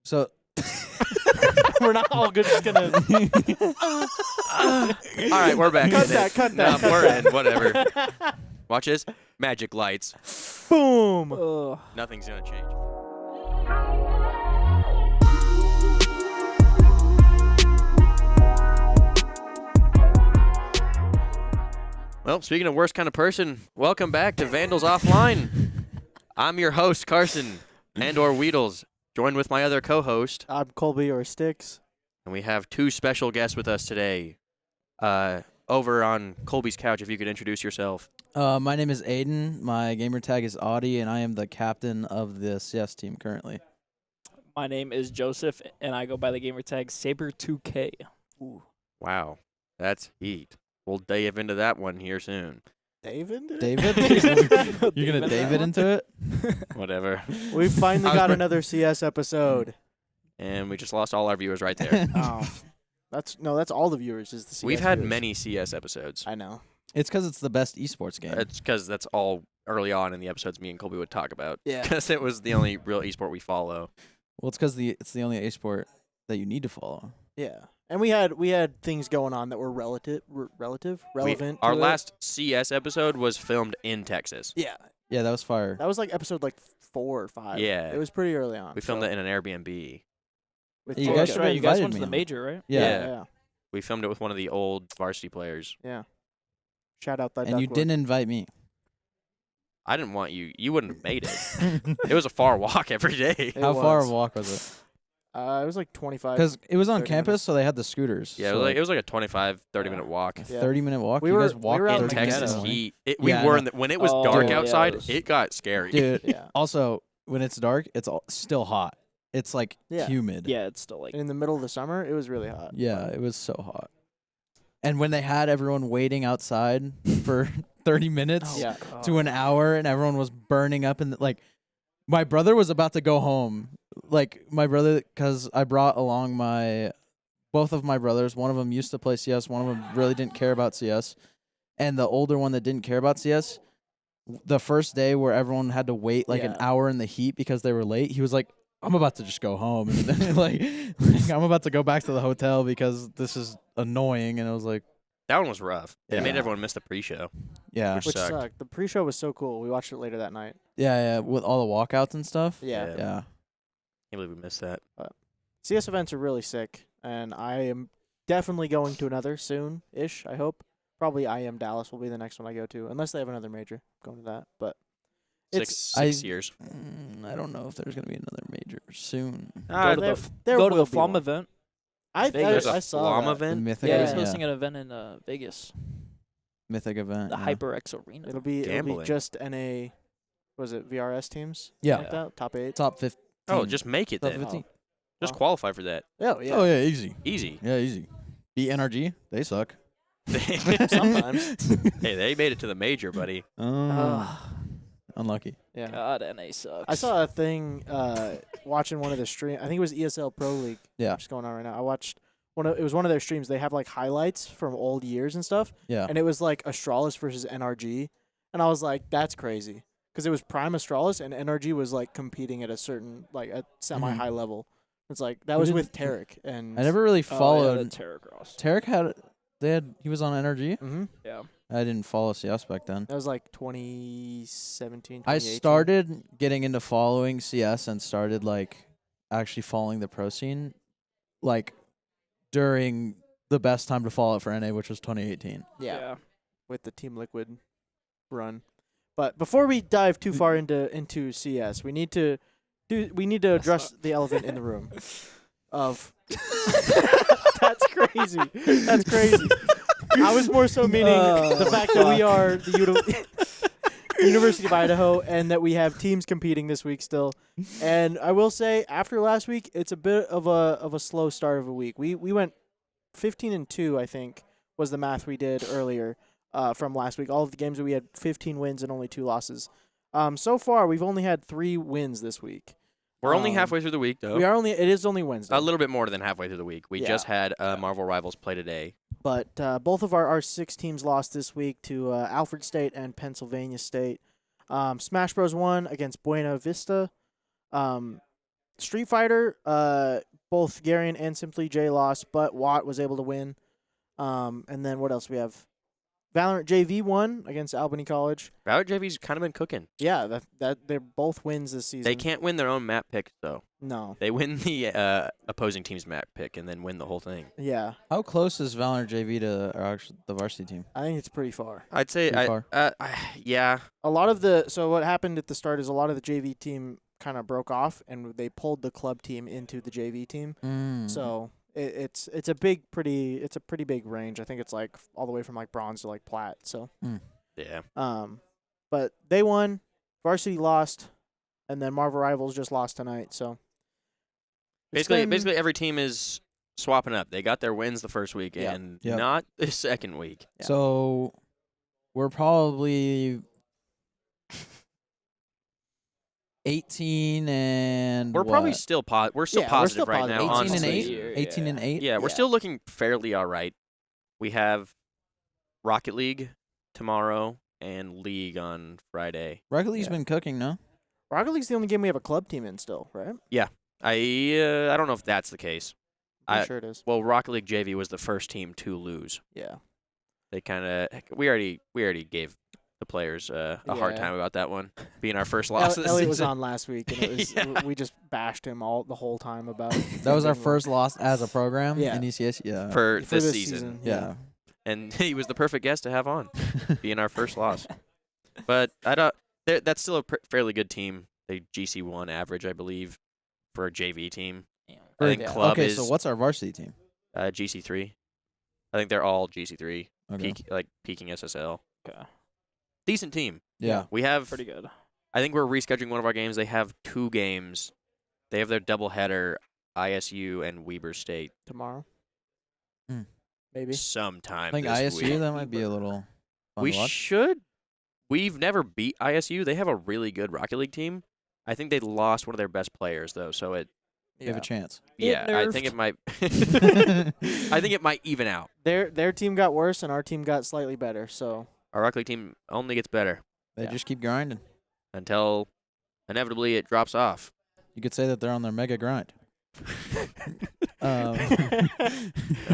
So We're not all good. Just gonna. All right, we're back. Cut in that, it. cut that, Nah, cut we're that. in. Whatever. Watch this. Magic lights. Boom. Nothing's gonna change. Well, speaking of worst kind of person, welcome back to Vandals Offline. I'm your host, Carson, and/or Weedles, joined with my other co-host, I'm Colby or Stix. and we have two special guests with us today. Over on Colby's couch, if you could introduce yourself. my name is Aiden. My gamer tag is Audie, and I am the captain of the CS team currently. My name is Joseph, and I go by the gamer tag Saber2K. Ooh. Wow, that's heat. We'll dive into that one here soon. David? David? You're gonna David into it? Whatever. We finally I was got pre- another CS episode. And we just lost all our viewers right there. Oh. That's all the viewers is the CS We've had viewers. many CS episodes. I know. It's because it's the best esports game. It's because that's all early on in the episodes me and Colby would talk about. Yeah. Because it was the only real esport we follow. Well, it's because it's the only esport that you need to follow. Yeah. And we had things going on that were relevant Our to it. last CS episode was filmed in Texas. Yeah. Yeah, that was fire. That was like episode 4 or 5. Yeah. It was pretty early on. We filmed so it in an Airbnb. with You Jake. guys That's should right. have You guys invited went to me the on. major, right? Yeah. Yeah. We filmed it with one of the old varsity players. Shout out that And you Duckworth. didn't invite me. I didn't want you. You wouldn't have made it. It was a far walk every day. It How far was. a walk was it? It was like 25. Because it was on 30 campus, minutes. so they had the scooters. Yeah, so it was like a 25, 30-minute Yeah. walk. a Yeah. 30-minute walk. We you were- guys we walked were out In in the 30 ghetto. Texas minutes. heat. Yeah, We I were know. in the, when it was Oh, dark yeah, outside, it was- it got scary. Dude, Yeah. also, when it's dark, it's still hot. It's like Yeah. humid. Yeah, it's still like in the middle of the summer, it was really hot. Yeah, it was so hot. And when they had everyone waiting outside for 30 minutes Yeah. to an hour and everyone was burning up and like my brother was about to go home. Like my brother, cuz I brought along both of my brothers. One of them used to play CS, one of them really didn't care about CS. And the older one that didn't care about CS, the first day where everyone had to wait like an Yeah. hour in the heat because they were late, he was like, I'm about to just go home and then, like I'm about to go back to the hotel because this is annoying. And I was like, That one was rough. It made Yeah. everyone miss the pre-show. yeah, Which Which sucked. sucked. The pre-show was so cool. We watched it later that night. yeah, with all the walkouts and stuff. Yeah. Yeah. Yeah. Can't believe we missed that. CS events are really sick, and I am definitely going to another soon-ish, I hope. Probably IM Dallas will be the next one I go to, unless they have another major. I'm going to that, but Six I- years. I don't know if there's gonna be another major soon. go to there- the there go to will the be Flom one. event. There's a I saw Flom that. The event. Mythic, Yeah, event, he's hosting an event in Vegas, Mythic event. the yeah. HyperX Arena. It'll be Gambling. just NA. Was it VRS teams? Yeah. Like that? Top 8. Top 15. Oh, just make it top then. 15. Just Oh. qualify for that. Oh yeah. Oh yeah, easy. Easy. Yeah, easy. Beat NRG. They suck. Sometimes. Hey, they made it to the major, buddy. Unlucky. Yeah. God, NA sucks. I saw a thing watching one of the stream. I think it was ESL Pro League. Yeah. Which is going on right now. I watched it was one of their streams. They have like highlights from old years and stuff, Yeah. and it was like Astralis versus NRG, and I was like, that's crazy, because it was Prime Astralis and NRG was like competing at a certain like at semi high level. It's like that Who was did- with Tarek and I never really Oh, followed. yeah, the Terracross. Tarek he was on NRG. hmm Yeah. I didn't follow CS back then. That was like 2017. I 2018. started getting into following CS and started like actually following the pro scene like during the best time to follow it for NA, which was 2018. Yeah. With the Team Liquid run. But before we dive too far into CS, we need to address the elephant in the room. Of that's crazy. That's crazy. I was more so meaning the fact that we are the University of Idaho and that we have teams competing this week still. And I will say, after last week, it's a bit of a slow start of a week. We went 15-2, I think, was the math we did earlier from last week. All of the games that we had 15 wins and only 2 losses. So far, we've only had 3 wins this week. We're only halfway through the week, though. It is only Wednesday. A little bit more than halfway through the week. We Yeah. just had Marvel Rivals play today. But both of our 6 teams lost this week to Alfred State and Pennsylvania State. Smash Bros. won against Buena Vista. Street Fighter, both Garion and Simply J lost, but Watt was able to win. And then what else we have? Valorant JV won against Albany College. Valorant JV's kind of been cooking. Yeah, that they're both wins this season. They can't win their own map pick, though. No. They win the opposing team's map pick and then win the whole thing. Yeah, How close is Valorant JV to the varsity team? I think it's pretty far. I'd say, Pretty far. yeah. A lot of so what happened at the start is a lot of the JV team kind of broke off, and they pulled the club team into the JV team. So it's a pretty big range. I think it's like all the way from like bronze to like plat. So Yeah. but they won, varsity lost, and then Marvel Rivals just lost tonight. So Basically, every team is swapping up. They got their wins the first week Yep. and Yep. not the second week. Yeah. So we're probably 18 and We're probably what? still we're still Yeah, we're positive still right positive. now. 18 and honestly. 8. 18 and 8. Yeah, we're Yeah. still looking fairly all right. We have Rocket League tomorrow and League on Friday. Rocket League's Yeah. been cooking, no? Rocket League's the only game we have a club team in still, right? I don't know if that's the case. I'm sure it is. Well, Rocket League JV was the first team to lose. Yeah. They kind of we already gave the players a hard Yeah. time about that one being our first loss of the Elliot was season. on last week, and it was Yeah. we just bashed him the whole time about it. That was our first loss as a program Yeah. in ECS. Yeah. for For this this season. season. yeah. And he was the perfect guest to have on, being our first loss. But that's still a fairly good team. They GC1 average, I believe, for a JV team. I think Yeah. club Okay, is so what's our varsity team? GC3. I think they're all GC3, Okay. peaking SSL. Okay. Decent team. Yeah. We have. Pretty good. I think we're rescheduling one of our games. They have 2 games. They have their doubleheader, ISU and Weber State, tomorrow. Hmm. Maybe. sometime. I think this ISU, week. that might be a little fun We to watch. should. We've never beat ISU. They have a really good Rocket League team. I think they lost one of their best players though, so it. We have a chance. Yeah, Get I think it nerfed. might. I think it might even out. Their team got worse, and our team got slightly better. So Our Rocket League team only gets better They Yeah. just keep grinding. until inevitably it drops off. You could say that they're on their mega grind.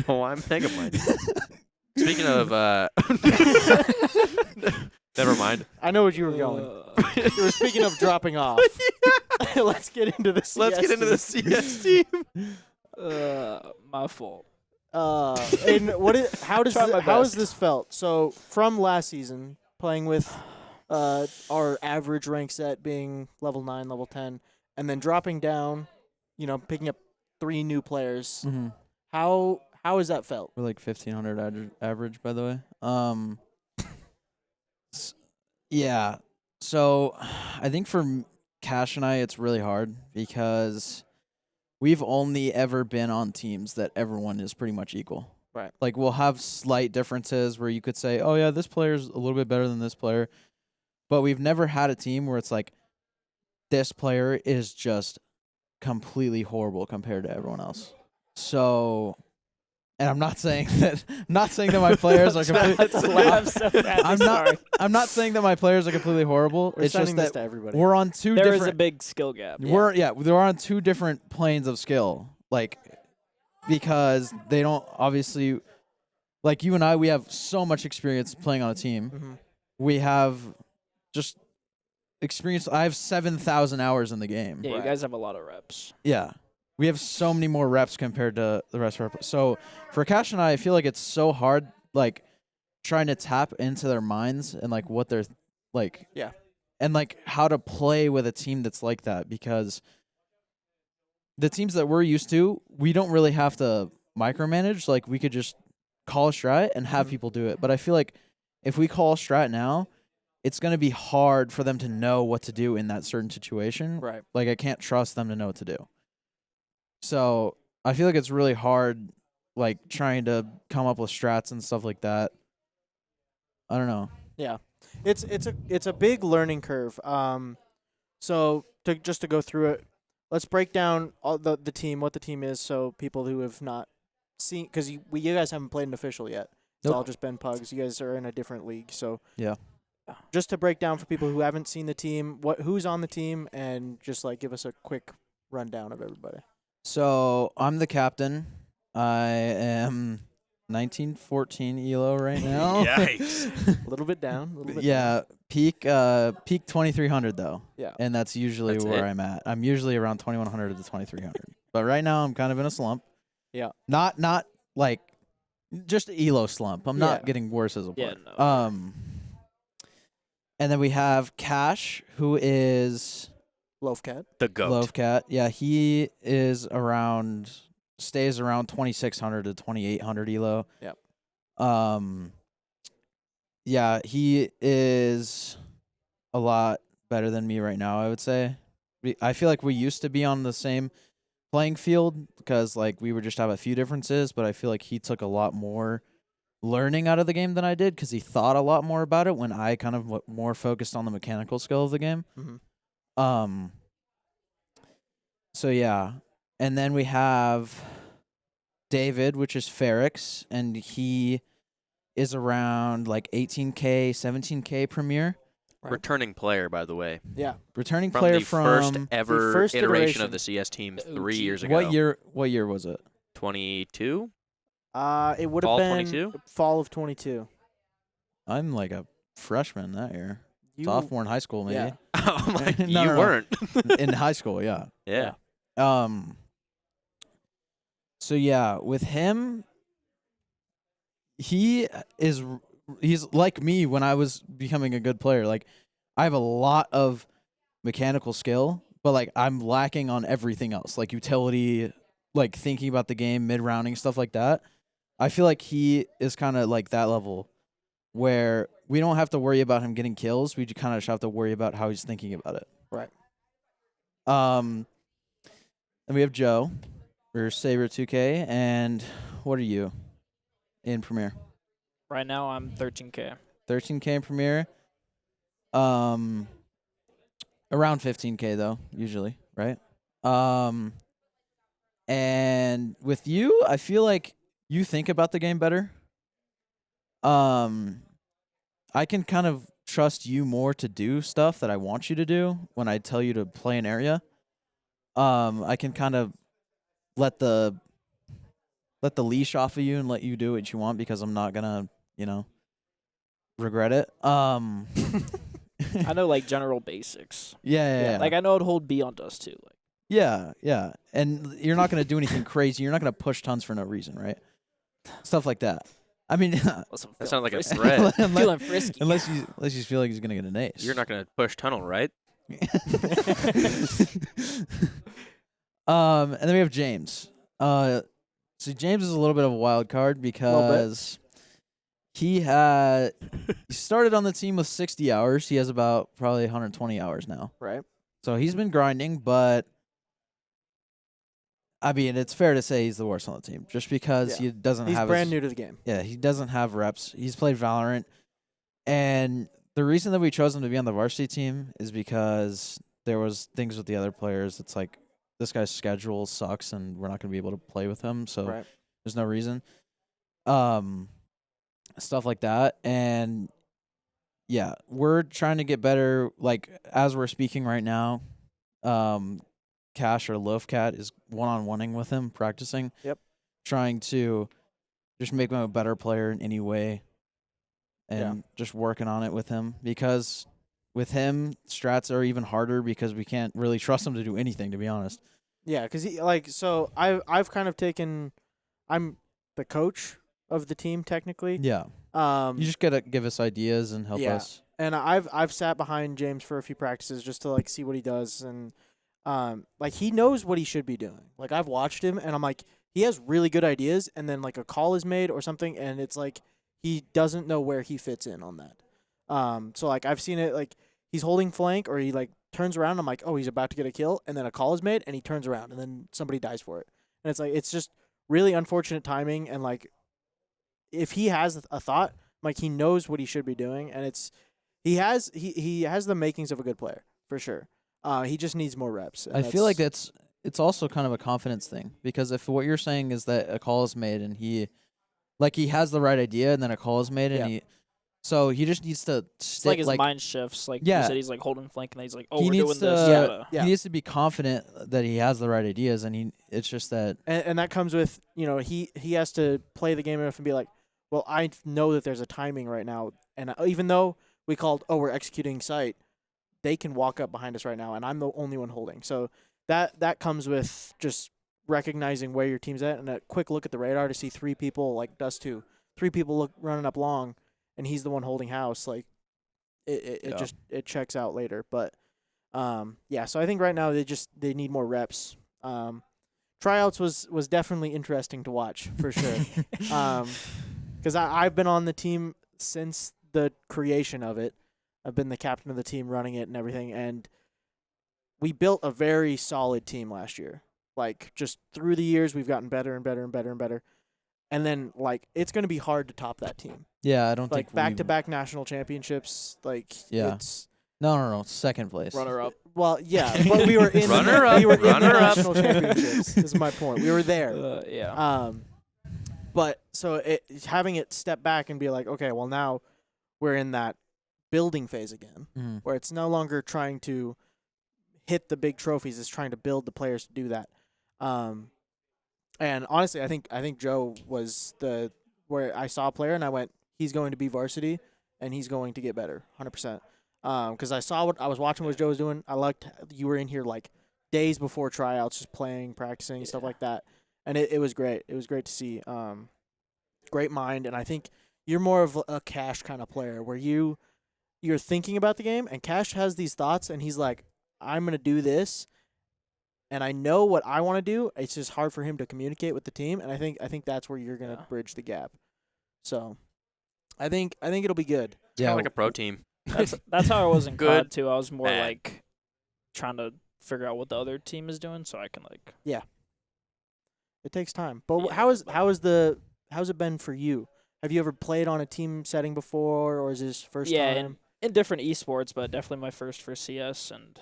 Oh, I'm mega mind. Speaking of, never mind. I know what you were going. You were speaking of dropping off. Let's get into this. Let's get into the CS team. My fault. And how Try my has best. this felt? So from last season, playing with our average rank set being level 9, level 10, and then dropping down, picking up 3 new players. Mm-hmm. How has that felt? We're like 1,500 average, by the way. Yeah. So I think for Cash and I, it's really hard because we've only ever been on teams that everyone is pretty much equal. Right. Like we'll have slight differences where you could say, oh, yeah, this player's a little bit better than this player. But we've never had a team where it's like this player is just completely horrible compared to everyone else. So, and I'm not saying that my players are completely. I'm not saying that my players are completely horrible. We're It's just sending this that to everybody. we're on two There is different. a big skill gap. We're on 2 different planes of skill. Like because they don't obviously like you and I. We have so much experience playing on a team. Mm-hmm. We have just experience. I have 7,000 hours in the game. Yeah, you Right. guys have a lot of reps. Yeah. We have so many more reps compared to the rest of our. So for Cash and I feel like it's so hard, like trying to tap into their minds and like what they're like. Yeah. And like how to play with a team that's like that, because the teams that we're used to, we don't really have to micromanage. Like we could just call a strat and have Mhm. people do it. But I feel like if we call a strat now, it's going to be hard for them to know what to do in that certain situation. Right. Like I can't trust them to know what to do. So I feel like it's really hard, like trying to come up with strats and stuff like that. I don't know. Yeah, it's a big learning curve. So to go through it, let's break down all the team, what the team is, so people who have not seen, because you guys haven't played an official yet. It's all Nope. just been pugs. You guys are in a different league, so Yeah. Just to break down for people who haven't seen the team, who's on the team, and just like give us a quick rundown of everybody. So I'm the captain. I am 1914 elo right now. Yikes. A little bit down. A little bit Yeah, down. peak 2300 though. Yeah. And that's usually That's where it? I'm at. I'm usually around 2100 to 2300. But right now I'm kind of in a slump. Yeah. Not like just elo slump. I'm not Yeah. getting worse as a Yeah, player. no. And then we have Cash, who is Loaf Cat. The goat. Love Cat. Yeah, he is stays around 2600 to 2800 elo. Yep. Yeah, he is a lot better than me right now, I would say. I feel like we used to be on the same playing field because like we would just have a few differences, but I feel like he took a lot more learning out of the game than I did because he thought a lot more about it when I kind of more focused on the mechanical skill of the game. Mm-hmm. So yeah, and then we have David, which is Ferrix, and he is around like 18K, 17K Premier. Right. Returning player, by the way. Yeah. Returning From player the first ever first iteration of iteration. the CS team The 3 OG. years ago. What year was it? 22? It would have Fall been 22? fall of 22. I'm like a freshman that year. You, Sophomore in high school, maybe. Yeah. Oh my! No, you no, no. weren't. In high school, yeah. Yeah. So yeah, with him, he's like me when I was becoming a good player. Like I have a lot of mechanical skill, but like I'm lacking on everything else, like utility, like thinking about the game, mid-rounding, stuff like that. I feel like he is kind of like that level where we don't have to worry about him getting kills. We kind of just have to worry about how he's thinking about it. Right. And we have Joe, or Saber 2K, and what are you in Premiere? Right now I'm 13K. 13K in Premiere. Around 15K though, usually, right? And with you, I feel like you think about the game better. I can kind of trust you more to do stuff that I want you to do when I tell you to play an area. I can kind of let the leash off of you and let you do what you want because I'm not gonna, regret it. I know like general basics. Yeah. Like I know how to hold B on dust too. Like Yeah. And you're not gonna do anything crazy. You're not gonna push tons for no reason, right? Stuff like that. I mean, That sounds like a threat. Feeling frisky. unless you feel like he's gonna get an ace. You're not going to push tunnel, right? And then we have James. So James is a little bit of a wild card because he started on the team with 60 hours. He has about probably 120 hours now. Right. So he's been grinding, but I mean, it's fair to say he's the worst on the team just because Yeah. he doesn't He's have brand new to the game. Yeah, he doesn't have reps. He's played Valorant. And the reason that we chose him to be on the varsity team is because there was things with the other players. It's like this guy's schedule sucks and we're not going to be able to play with him. So Right. there's no reason. Stuff like that. And yeah, we're trying to get better. Like as we're speaking right now, Cash or Loaf Cat is one-on-oneing with him, practicing. Yep. Trying to just make him a better player in any way. And just working on it with him. Because with him, strats are even harder because we can't really trust him to do anything, to be honest. Yeah, because I've kind of taken, I'm the coach of the team technically. Yeah. You just gotta give us ideas and help us. And I've sat behind James for a few practices just to like see what he does, and like he knows what he should be doing. Like I've watched him and I'm like, he has really good ideas, and then like a call is made or something and it's like he doesn't know where he fits in on that. So like I've seen it, like he's holding flank or he like turns around, I'm like, oh, he's about to get a kill, and then a call is made and he turns around and then somebody dies for it. And it's like it's just really unfortunate timing, and like if he has a thought, like he knows what he should be doing, and he has the makings of a good player for sure. He just needs more reps. I feel like it's also kind of a confidence thing, because if what you're saying is that a call is made and he has the right idea and then a call is made and So he just needs to It's like stick, his mind shifts. Like Yeah. you said, he's like holding flank, and then he's like, "Oh, He we're needs doing this." to- Yeah. he needs to be confident that he has the right ideas, and it's just that And that comes with, he has to play the game enough and be like, well, I know that there's a timing right now, and even though we called, we're executing sight, they can walk up behind us right now, and I'm the only one holding. So that comes with just recognizing where your team's at, and a quick look at the radar to see three people, like Dust 2, three people running up long, and he's the one holding house. Like it just checks out later. But so I think right now they need more reps. Tryouts was definitely interesting to watch for sure. Because I've been on the team since the creation of it. I've been the captain of the team, running it and everything, and we built a very solid team last year. Like, just through the years, we've gotten better and better and better and better. And then, like, it's going to be hard to top that team. I don't Like, think back-to-back national championships, like, Yeah. it's... No, second place. Runner up. Well, yeah, but we were in Runner the, up, we were in the runner up. national championships, is my point. We were there. Yeah. But so having it step back and be like, okay, well, now we're in that building phase again, Mhm. where it's no longer trying to hit the big trophies; it's trying to build the players to do that. And honestly, I think Joe was where I saw a player and I went, he's going to be varsity and he's going to get better, 100%. Because I was watching what Joe was doing. I liked you were in here like days before tryouts, just playing, practicing, stuff like that, and it was great. It was great to see. Great mind, and I think you're more of a Cash kind of player where you're thinking about the game, and Cash has these thoughts, and he's like, I'm gonna do this, and I know what I want to do. It's just hard for him to communicate with the team, and I think that's where you're gonna bridge the gap. So, I think it'll be good. It's kind of like a pro team. That's how I was in Good, COD too. I was more bad. like trying to figure out what the other team is doing, so I can like. It takes time. But Yeah. how's it been for you? Have you ever played on a team setting before, or is this first time? in different esports, but definitely my first for CS, and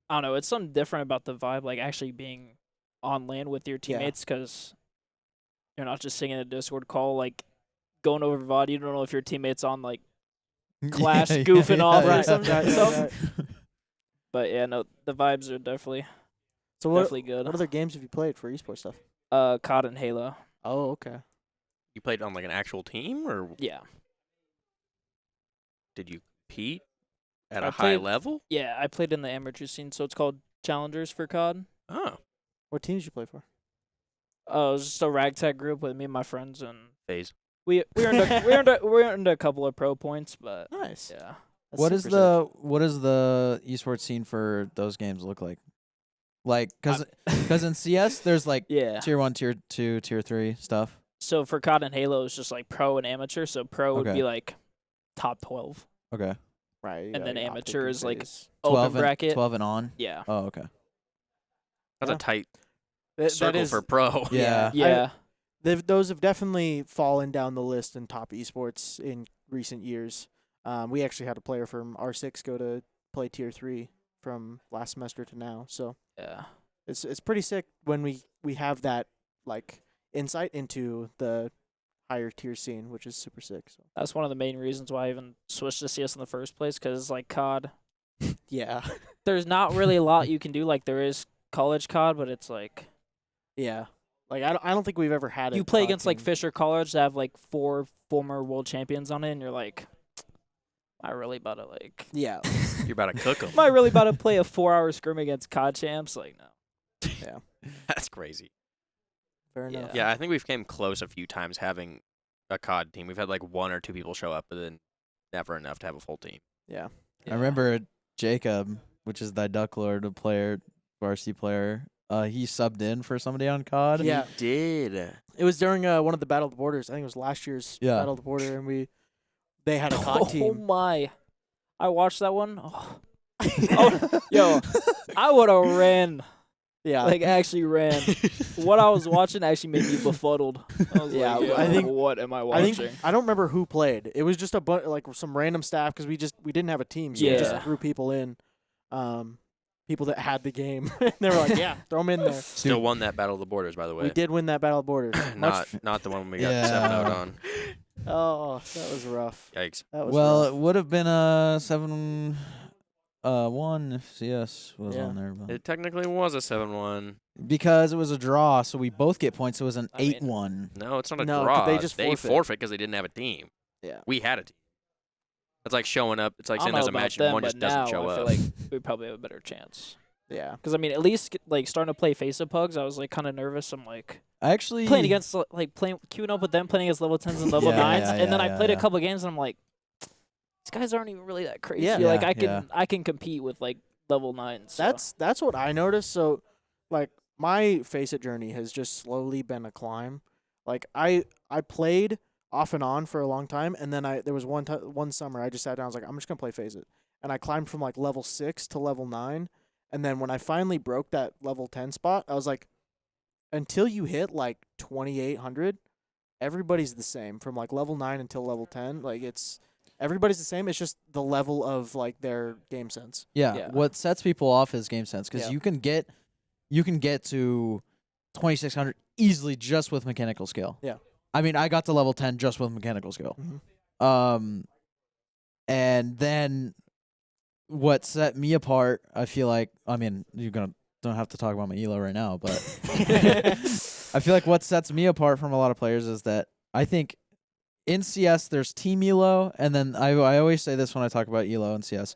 I don't know. It's something different about the vibe, like actually being on LAN with your Yeah. teammates, because you're not just singing a Discord call, like going over VOD. You don't know if your teammate's on like Clash goofing off or Right, something. right. But yeah, no, the vibes are definitely So what definitely good. other games have you played for esports stuff? COD and Halo. Oh, okay. You played on like an actual team, or Yeah. did you compete at I a high played- level? Yeah, I played in the amateur scene, so it's called Challengers for COD. Oh, What teams did you play for? It was just a ragtag group with me and my friends, and phase. we earned a couple of pro points, but Nice. yeah. That's What does super sick. the esports scene for those games look like? Like, because in CS there's like Yeah. tier 1, tier 2, tier 3 stuff. So for COD and Halo, it's just like pro and amateur. So pro would Okay. be like top 12, Okay. Right? you and then got Optic amateur and is like FaZe. 12 open bracket. 12 and on. Yeah. Oh, okay. That's Yeah. a tight That circle is, for pro. Yeah. Yeah. those have definitely fallen down the list in top esports in recent years. We actually had a player from R6 go to play tier 3 from last semester to now. So Yeah. it's pretty sick when we have that like insight into the higher tier scene, which is super sick. So That's one of the main reasons why I even switched to CS in the first place, because like COD, yeah, there's not really a lot you can do. Like there is college COD, but it's like yeah. Like I don't think we've ever had you a play COD against like team. Fisher College that have like 4 former world champions on it, and you're like, am I really about to like? Yeah, You're about to cook them. Am I really about to play a 4-hour scrim against COD champs? Like no. That's crazy. fair enough. Yeah, I think we've came close a few times having a COD team. We've had like 1 or 2 people show up, but then never enough to have a full team. Yeah. I remember Jacob, which is the Duck Lord player, varsity player. He subbed in for somebody on COD. Yeah. Did. It was during one of the Battle of the Borders. I think it was last year's Yeah. Battle of the Border, and they had a COD Oh team. my! I watched that one. Oh, yo, I would have ran. Yeah, Like actually ran. What I was watching actually made me befuddled. I was Yeah, like, I think- what am I I watching? think I don't remember who played. It was just a like some random staff because we didn't have a team, so we just Yeah. threw people in, people that had the game. And they were like, yeah, throw them in there. Still Dude. won that Battle of the Borders, by the way. We did win that Battle of Borders. not the one we got Yeah. 7-0 on. Oh, that was rough. Yikes. That was Well, rough. it would have been a 7-1 if CS was Yeah. on there, but It technically was a 7-1. because it was a draw, so we both get points. It was an I mean- 8-1. No, it's not a No, 'cause draw. they just forfeit. because they didn't have a team. Yeah. We had a team. It's like showing up. It's like I saying don't know there's a about match them, and one but just doesn't now show I up. feel like we probably have a better chance. Yeah. Because I mean, at least like starting to play face-up pugs, I was like kind of nervous. I'm like I actually playing against queuing up with them, playing against level 10s and level Yeah, 9s, yeah, and then yeah, I played yeah. a couple games and I'm like, these guys aren't even really that crazy. Yeah. Like Yeah, I can compete with like level 9s. So. That's what I noticed. So, like, my Face It journey has just slowly been a climb. Like, I played off and on for a long time, and then there was one summer I just sat down. I was like, I'm just gonna play Face It, and I climbed from like level 6 to level 9, and then when I finally broke that level 10 spot, I was like, until you hit like 2800, everybody's the same from like level 9 until level 10. Like, everybody's the same. It's just the level of like their game sense. Yeah, Yeah. what sets people off is game sense because Yeah. you can get to 2600 easily just with mechanical skill. Yeah. I mean, I got to level 10 just with mechanical skill. Mhm. And then what set me apart, I feel like, I mean, don't have to talk about my elo right now, but I feel like what sets me apart from a lot of players is that I think in CS there's team elo, and then I always say this when I talk about elo in CS.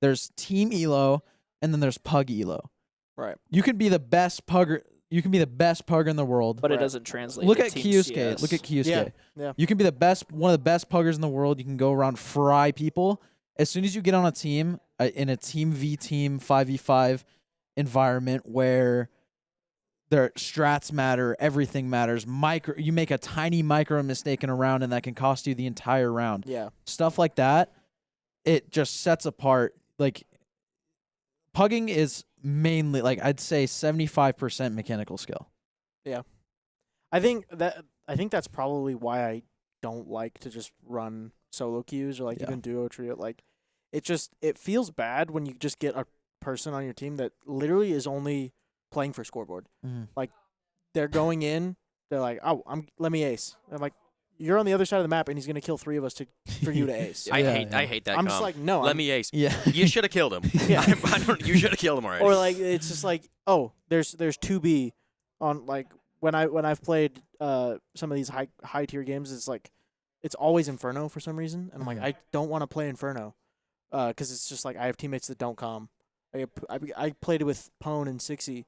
There's team elo, and then there's pug elo. Right. You can be the best pugger. You can be the best pugger in the world. but it Right. doesn't translate. Look to at Team Kyusuke. CS. Look at Kyusuke. Yeah. Yeah. You can be one of the best puggers in the world. You can go around fry people. As soon as you get on a team, in a team v team 5v5 environment where their strats matter, everything matters. You make a tiny micro mistake in a round, and that can cost you the entire round. Yeah. Stuff like that, it just sets apart. Like, pugging is mainly, like, I'd say 75% mechanical skill. I think that's probably why I don't like to just run solo queues or like Yeah. even duo trio. Like, it feels bad when you just get a person on your team that literally is only playing for scoreboard. They're going in, they're like, oh, let me ace. I'm like, you're on the other side of the map and he's gonna kill 3 of us for you to ace. I Yeah, hate yeah. I hate that. I'm just like, no. let me ace. Yeah. You should have killed him. Yeah. You should have killed him already. Or like it's just like, oh, there's 2B on like when I've played some of these high tier games, it's like it's always Inferno for some reason, and I'm like, I don't want to play Inferno, because it's just like I have teammates that don't come. I played it with Pone and Sixy,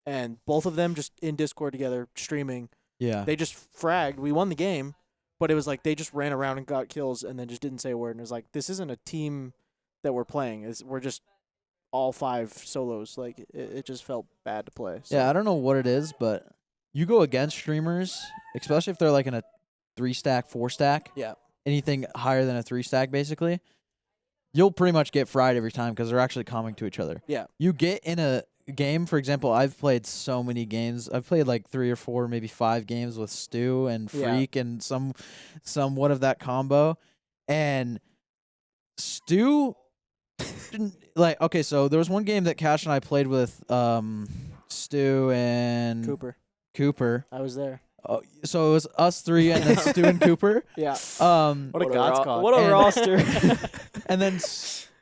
and both of them just in Discord together streaming. Yeah. They just fragged. We won the game, but it was like they just ran around and got kills and then just didn't say a word. And it was like, this isn't a team that we're playing. We're just all 5 solos. Like it just felt bad to play. So. Yeah, I don't know what it is, but you go against streamers, especially if they're like in a 3-stack, 4-stack. Yeah. Anything higher than a 3-stack, basically, you'll pretty much get fried every time because they're actually coming to each other. Yeah. You get in a game, for example, I've played so many games. I've played like 3 or 4, maybe 5 games with Stu and Freak and somewhat of that combo. And Stu didn't like, okay, so there was one game that Cash and I played with Stu and Cooper. I was there. Oh, so it was us 3 and then Stu and Cooper. Yeah. What a God's call. What a And- roster. And then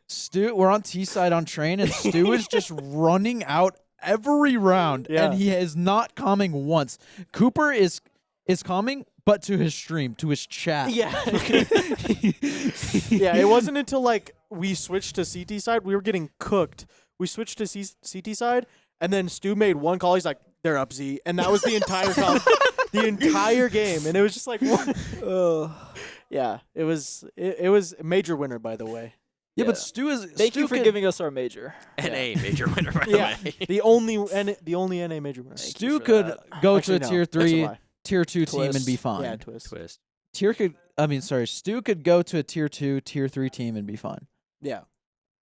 Stu, we're on T side on train, and Stu is just running out every round, Yeah. and he is not calming once. Cooper is calming, but to his stream, to his chat. Yeah. Yeah, it wasn't until like we switched to CT side, we were getting cooked. We switched to CT side, and then Stu made one call. He's like, "They're up Z," and that was the entire call, the entire game, and it was just like, what? Yeah, it was a major winner, by the way. Yeah, Yeah. but Stu is. Thank Stu you for could- giving us our major. NA major winner, by Yeah, the way. the only NA major winner. Thank Stu you for could that. go Actually, to a no, tier that's a 3, lie. tier 2 team and Twist. be fine. Yeah, twist. Twist. Stu could go to a tier 2, tier 3 team and be fine. Yeah,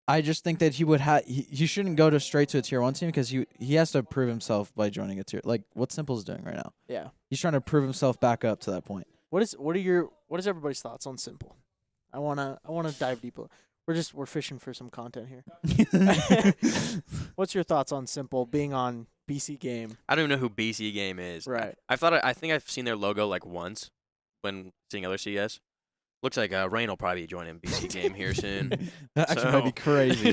I just think that he would he shouldn't go straight to a tier 1 team because he has to prove himself by joining a tier, like what Simple's doing right now. yeah. He's trying to prove himself back up to that point. What is everybody's thoughts on Simple? I wanna dive deeper. We're fishing for some content here. What's your thoughts on Simple being on BC Game? I don't even know who BC Game is. Right. I think I've seen their logo like once, when seeing other CS. Looks like Rain will probably join BC game here soon. That actually might be crazy.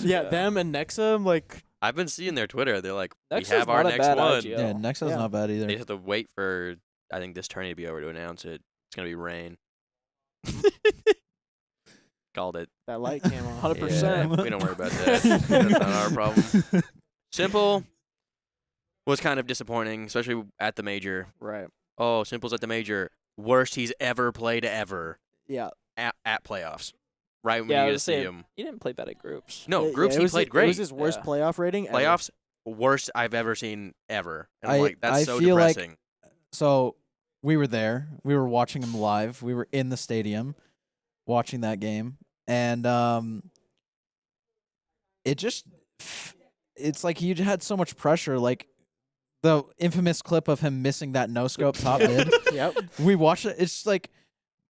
Yeah, them and Nexa, like, I've been seeing their Twitter. They're like, Nexa's we have our not a next bad one. IGL. Yeah, Nexa's Yeah. not bad They either. just have to wait for, I think, this tourney to be over to announce it. It's going to be Rain. Called it. that light came on. 100%. Yeah, we don't worry about that. That's not our problem. Simple was kind of disappointing, especially at the major. Right. Oh, Simple's at the major. Worst he's ever played ever Yeah. at playoffs. Right when Yeah, I you was see saying, him. he didn't play bad at groups. No, Yeah, groups it he was played It great. was his worst Yeah. playoff rating ever. Playoffs, worst I've ever seen ever. And I'm I- like, that's I so feel like- depressing. So we were there. We were watching him live. We were in the stadium watching that game. And it's like you had so much pressure. Like the infamous clip of him missing that no-scope top mid. Yep. We watched it. It's like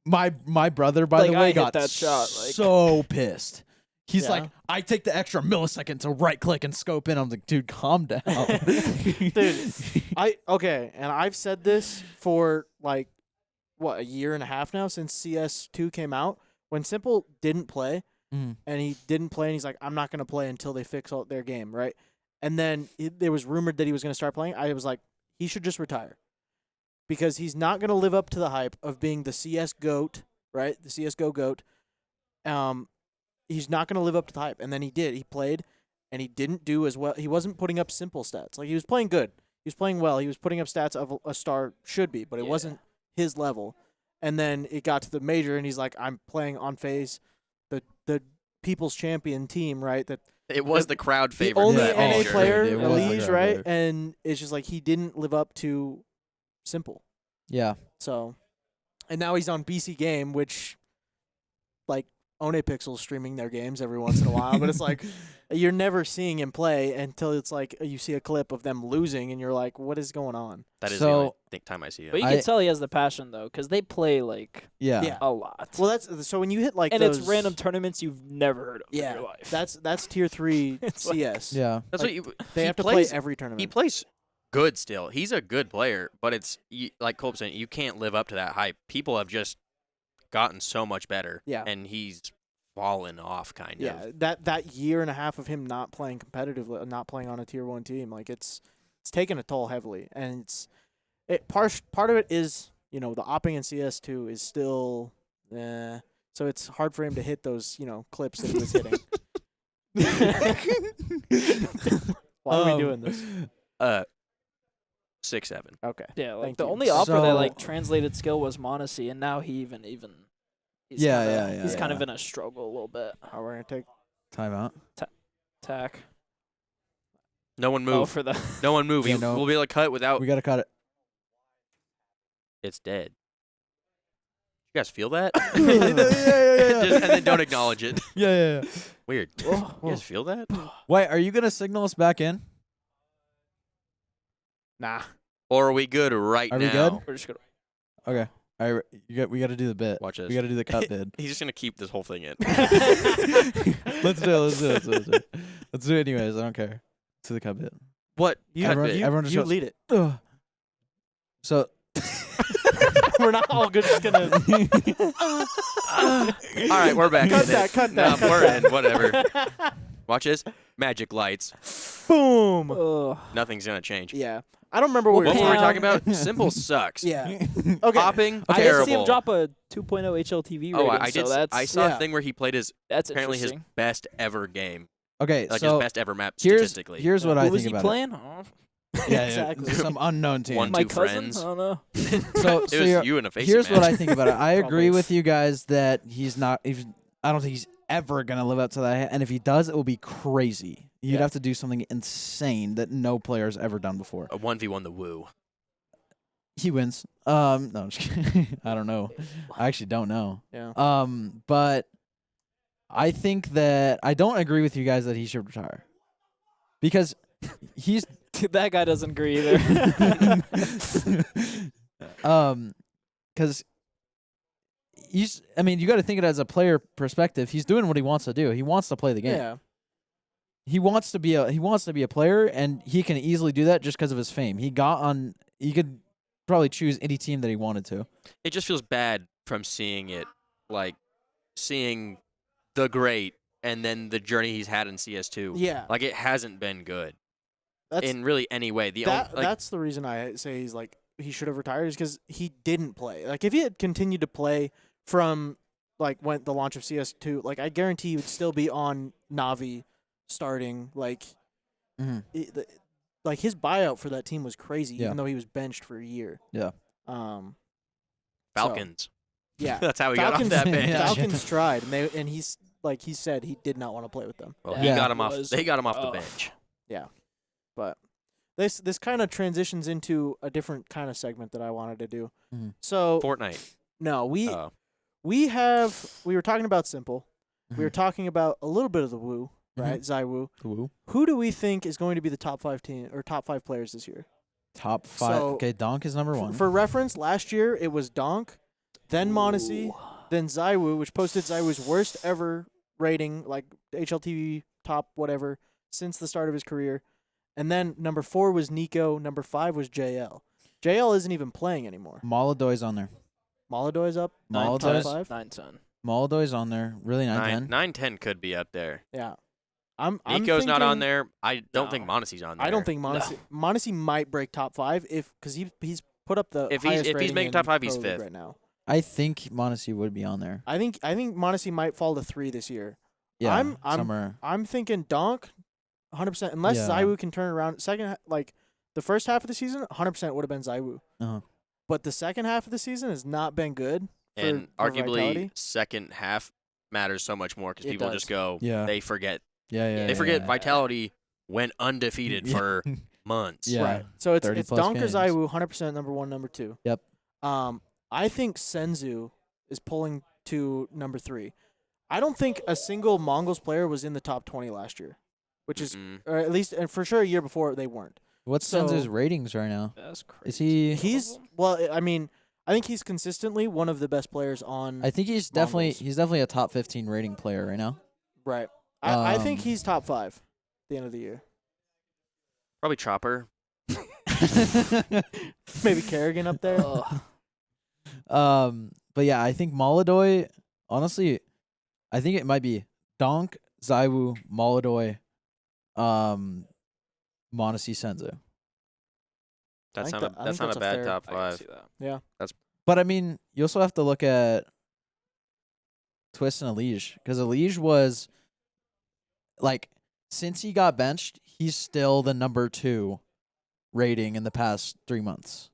my brother, by Like, the I way, hit got that shot, like- so pissed. He's Yeah. like, I take the extra millisecond to right click and scope in. I'm like, dude, calm down. Dude, and I've said this for like what, a year and a half now since CS2 came out. When Simple didn't play Mhm. and he's like, I'm not gonna play until they fix all their game, right? And then there was rumored that he was gonna start playing. I was like, he should just retire because he's not gonna live up to the hype of being the CS GOAT, right? The CS:GO GOAT. He's not gonna live up to the hype, and then he did. He played, and he didn't do as well. He wasn't putting up Simple stats. Like, he was playing good. He was playing well. He was putting up stats of a star should be, but it Yeah. wasn't his level. And then it got to the major, and he's like, I'm playing on FaZe, the people's champion team, right? That It was the crowd the favorite. only Yeah, that NA major. player, It was the Elise, crowd right? favorite. And it's just like he didn't live up to Simple. Yeah. So, and now he's on BC Game, which, like, Onepixel's streaming their games every once in a while, but it's like you're never seeing him play until it's like you see a clip of them losing, and you're like, what is going on? That is So- the only time I see But it. you I- can tell he has the passion, though, because they play, like, Yeah. Yeah. a lot. Well, that's so when you hit like and those, it's random tournaments you've never heard of in Yeah, your life. that's tier 3 It's like- CS. Yeah. That's like, what you. They he have to plays, play every He tournament. plays good still. He's a good player, but it's like Cole was saying, you can't live up to that hype. People have just gotten so much better. Yeah. And he's fallen off kind Yeah, of. that year and a half of him not playing competitively, not playing on a tier 1 team, like it's taken a toll heavily, and part of it is, you know, the opping in CS2 is still, so it's hard for him to hit those, you know, clips that he was hitting. Why are we doing this? 6-7. Okay. Yeah, like Thank the you. only offer that So- like translated skill was Monacy, and now he even he's Yeah, kinda, yeah, he's kind yeah. of in a struggle a little bit. Oh, we're gonna take. Timeout. Tack. No one Oh, move. for the No one move. Yeah, no. We'll be able to cut without. We gotta cut it. It's dead. You guys feel that? yeah. Just, and then don't acknowledge it. Yeah. Weird. Oh, You guys feel that? Wait, are you gonna signal us back in? nah. Or are we good right Are now? we good? we're just gonna Okay. All right. We got to do the bit. Watch this. We got to do the cut bid. He's just gonna keep this whole thing in. Let's do it. Let's do it anyways. I don't care. To the cut bid. What? You, Cut Everyone- bit? you, everyone you just- lead it. Ugh. So. We're not all good. Just gonna. All right, we're back. Cut in that. it. Cut that. Nah, cut we're that. in. Whatever. Watch this. Magic lights. Boom. Ugh. Nothing's gonna change. Yeah. I don't remember what What we were we were talking about? Simple sucks. Yeah. Okay. Hopping, I did terrible. see him drop a 2.0 HLTV rating. Oh, I so did. that's I saw yeah. a thing where he played his that's apparently his interesting. best ever game, Okay. like So his best ever map here's statistically. here's what I Who was think he about playing? it. Yeah, Exactly. Some unknown team. One, My two cousin? friends. I don't know. So It was you're- you and a face here's match. what I think about it. I agree Probably. with you guys that he's not. I don't think he's ever gonna live up to that. And if he does, it will be crazy. You'd Yeah. have to do something insane that no player's ever done before. A 1v1 the woo. He wins. No, I'm just kidding. I don't know. I actually don't know. Yeah. But I think that I don't agree with you guys that he should retire because he's That guy doesn't agree either. because he's. I mean, you got to think it as a player perspective. He's doing what he wants to do. He wants to play the game. Yeah. He wants to be a player, and he can easily do that just because of his fame. He got on. He could probably choose any team that he wanted to. It just feels bad from seeing it, like seeing the great and then the journey he's had in CS2. Yeah, Like it hasn't been good that's in really any way. that's the reason I say he's like he should have retired is because he didn't play. Like if he had continued to play from like when the launch of CS2, like I guarantee he would still be on Navi starting. Like like his buyout for that team was crazy, Yeah. even though he was benched for a year. Yeah. So, Falcons. yeah. That's how he got off Falcons, that bench. Yeah. Falcons tried, and he's like he said he did not want to play with them. Well, Yeah. he Yeah. got him off. Was- They got him off the ugh. bench. But this kind of transitions into a different kind of segment that I wanted to do. Mhm. So Fortnite. no, we Oh. we were talking about Simple. We were Mhm. talking about a little bit of the Woo, right? Mhm. ZywOo. Woo. Who do we think is going to be the top 5 team or top 5 players this year? Top 5. So, Okay, Donk is number 1. For reference, last year it was Donk, then Monacy, Ooh. then ZywOo, which posted ZywOo's worst ever rating, like HLTV top whatever, since the start of his career. And then number 4 was Nico. Number 5 was JL. JL isn't even playing anymore. Molodoy's on there. Molodoy's up. Molodoy's- top 9-10. 5. 9-10. Molodoy's on there. Really 9-10. 9-10 could be up there. Yeah. I'm Nico's not on thinking- there. I don't No. think Monacy's on there. I don't think Monacy might break top 5 because he's put up the If he's- highest if he's rating making in top 5, he's Pro League 5th. right now. I think Monacy would be on there. I think Monacy might fall to 3 this year. Yeah, I'm- somewhere. I'm thinking Donk, 100%. Unless Yeah. ZywOo can turn around. The first half of the season, 100% would have been ZywOo. Uh-huh. But the second half of the season has not been good. And for arguably, Vitality. second half matters so much more because It people does. just go. Yeah. They forget. Yeah. They forget yeah. Vitality went undefeated Yeah. for months. Yeah. Right. So it's 30 plus Donk or games. ZywOo, 100% number 1, number 2. Yep. I think Senzu is pulling to number 3. I don't think a single Mongols player was in the top 20 last year, which is, or at least, and for sure a year before they weren't. What's So- Senzu's ratings right now? That's crazy. Is he? I think he's consistently one of the best players on. I think he's Mongols. definitely a top 15 rating player right now. Right. I think Um, he's top 5 at the end of the year. Probably Chopper. Maybe Kerrigan up there. Ugh. But yeah, I think Molodoy. Honestly, I think it might be Donk, ZywOo, Molodoy, Monacy, Senzu. That's think not that- I a that's think not a that's a bad fair- top I can 5. see that. But I mean, you also have to look at Twist and Elige, because Elige was like, since he got benched, he's still the number 2 rating in the past 3 months.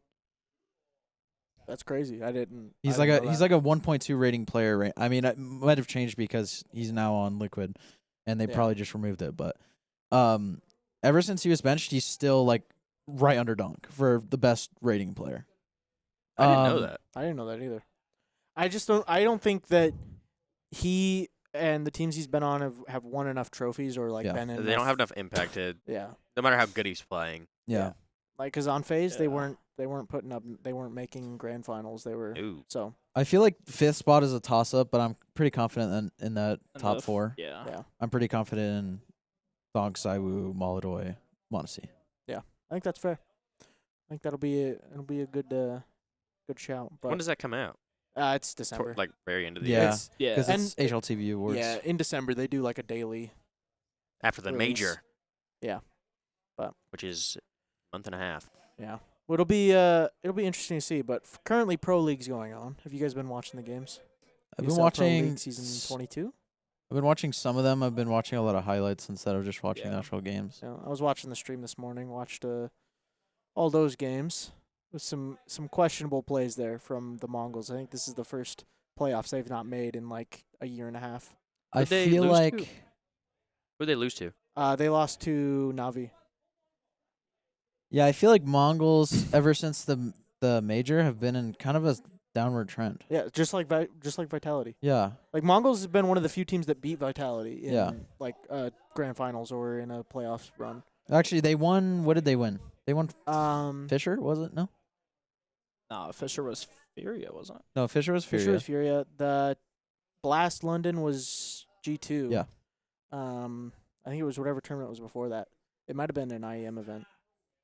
That's crazy. I didn't. He's I like didn't a know he's that. like a 1.2 rating player. Right? I mean, it might have changed because he's now on Liquid, and they Yeah. probably just removed it. But ever since he was benched, he's still like right under Donk for the best rating player. I didn't know Um, that. I didn't know that either. I just don't. I don't think that he and the teams he's been on have won enough trophies or like Yeah. been. They don't have enough impact to, Yeah. no matter how good he's playing. Yeah. Like, cause on phase they Yeah. weren't putting up. They weren't making grand finals. They were. Ooh. So I feel like 5th spot is a toss up, but I'm pretty confident in that top Enough. 4. Yeah. yeah, I'm pretty confident in Donk, ZywOo, Molodoy, Monacy. I think that's fair. I think it'll be a good shout. But When does that come out? it's December. Like very end of the Yeah. year. It's, Yeah. Because And- it's HLTV awards. yeah, in December they do like a daily. After the Release. major. Yeah. But- which is a month and a half. Yeah. Well, it'll be interesting to see. But currently Pro League's going on. Have you guys been watching the games? I've You been saw Pro watching League season 22. I've been watching some of them. I've been watching a lot of highlights instead of just watching the Yeah. actual games. Yeah, I was watching the stream this morning. Watched all those games with some questionable plays there from the Mongols. I think this is the first playoffs they've not made in like a year and a half. I Who'd they feel lose like to? Who'd they lose to? They lost to Navi. yeah, I feel like Mongols ever since the major have been in kind of a downward trend. Yeah, just like Vitality. Yeah. Like Mongols has been one of the few teams that beat Vitality in Yeah. like grand finals or in a playoffs run. Actually, they won. What did they win? They won Fisher Fisher, was it? No. No, Fisher was Furia, wasn't it? No, Fisher was Furia. was Furia. The Blast London was G2. Yeah. I think it was whatever tournament was before that. It might have been an IEM event.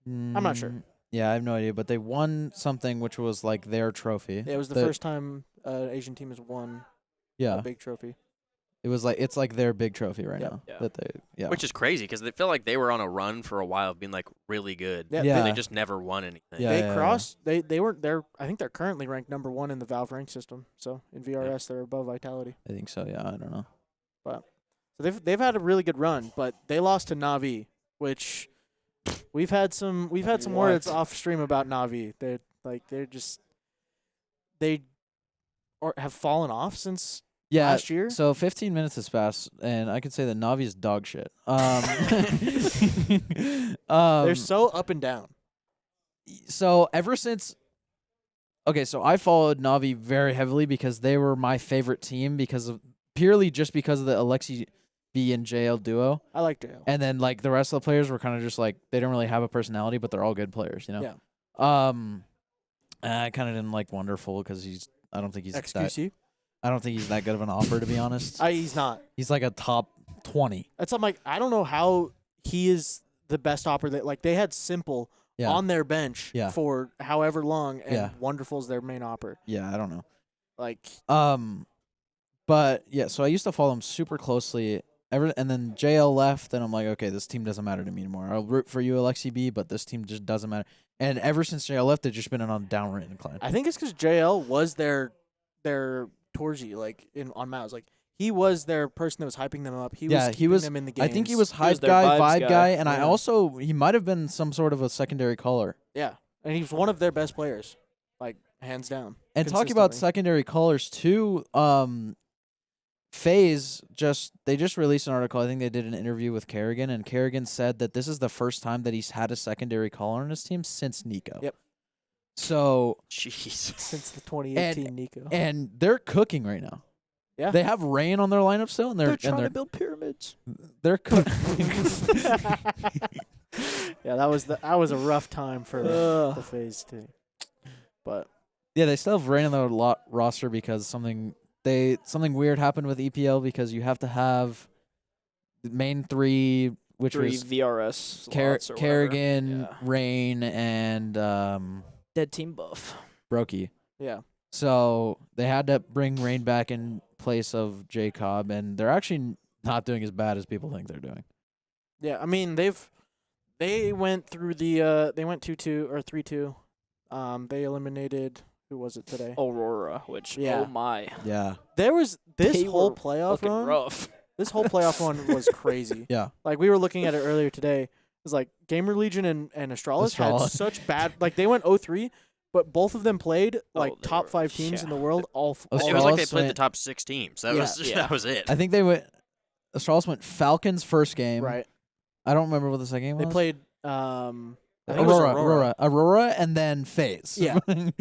I'm not sure. Yeah, I have no idea, but they won something which was like their trophy. Yeah, it was the first time an Asian team has won Yeah, a big trophy. it was like it's like their big trophy right Yeah. now. Yeah. That they Which is crazy because they feel like they were on a run for a while of being like really good. Yeah, Yeah. They just never won anything. Yeah. They crossed. They were there. I think they're currently ranked number 1 in the Valve rank system. So in VRS, they're above Vitality. I think so. Yeah, I don't know. So they've had a really good run, but they lost to Na'Vi, which we've had some words off stream about Na'Vi. They have fallen off since Yeah. last year. So 15 minutes has passed, and I could say that Navi is dog shit. They're so up and down. So ever since, okay, so I followed Navi very heavily because they were my favorite team purely just because of the Alexi B and JL duo. I like Jail. And then like the rest of the players were kind of just like they don't really have a personality, but they're all good players, you know. Yeah. I kind of didn't like Wonderful because I don't think he's XQC? I don't think he's that good of an offer, to be honest. He's not. He's like a top 20. I'm like, I don't know how he is the best operator. Like they had Simple Yeah. on their bench Yeah. for however long, and Yeah. Wonderful's their main operator. Yeah, I don't know. Like But yeah, so I used to follow him super closely. And then JL left, and I'm like, okay, this team doesn't matter to me anymore. I'll root for you, Alexi B, but this team just doesn't matter. And ever since JL left, they've just been on a downward incline. I think it's because JL was their Torji, like on Mouse. Like he was their person that was hyping them up. He was keeping them in the games. I think he was was hype their guy, vibes vibe guy. guy, and Yeah. he might have been some sort of a secondary caller. Yeah, and he was one of their best players, like hands down. And talking about consistently. secondary callers too, FaZe they just released an article. I think they did an interview with Kerrigan, and Kerrigan said that this is the first time that he's had a secondary caller on his team since Nico. Yep. So Jeez. Since the 2018 Nico. and they're cooking right now. Yeah. They have Rain on their lineup still, and They're trying they're to build pyramids. they're cooking. Yeah, that was a rough time for the FaZe team. But Yeah, they still have Rain on their roster because something weird happened with EPL because you have to have the main three, which 3 was VRS slots or whatever. Kerrigan, Yeah. Rain, and Dead team buff. Brokey. yeah, So they had to bring Rain back in place of Jacob, and they're actually not doing as bad as people think they're doing. yeah. I mean, they went through they went 2-2 or 3-2. They eliminated, who was it today? Aurora, which Yeah. oh my, Yeah. There was this They whole were playoff looking run. rough. This whole playoff run was crazy. Yeah. Like we were looking at it earlier today. It was like Gamer Legion and Astralis had Astralis. such bad. Like they went 0-3, but both of them played like they top were- 5 teams in yeah. the world. All Astralis It was like they Astralis played the went- top 6 teams. That Yeah. was Yeah. that was it. I think they went. Astralis went Falcons first game. right. I don't remember what the second game They was. played I think it was Aurora, and then FaZe. Yeah. and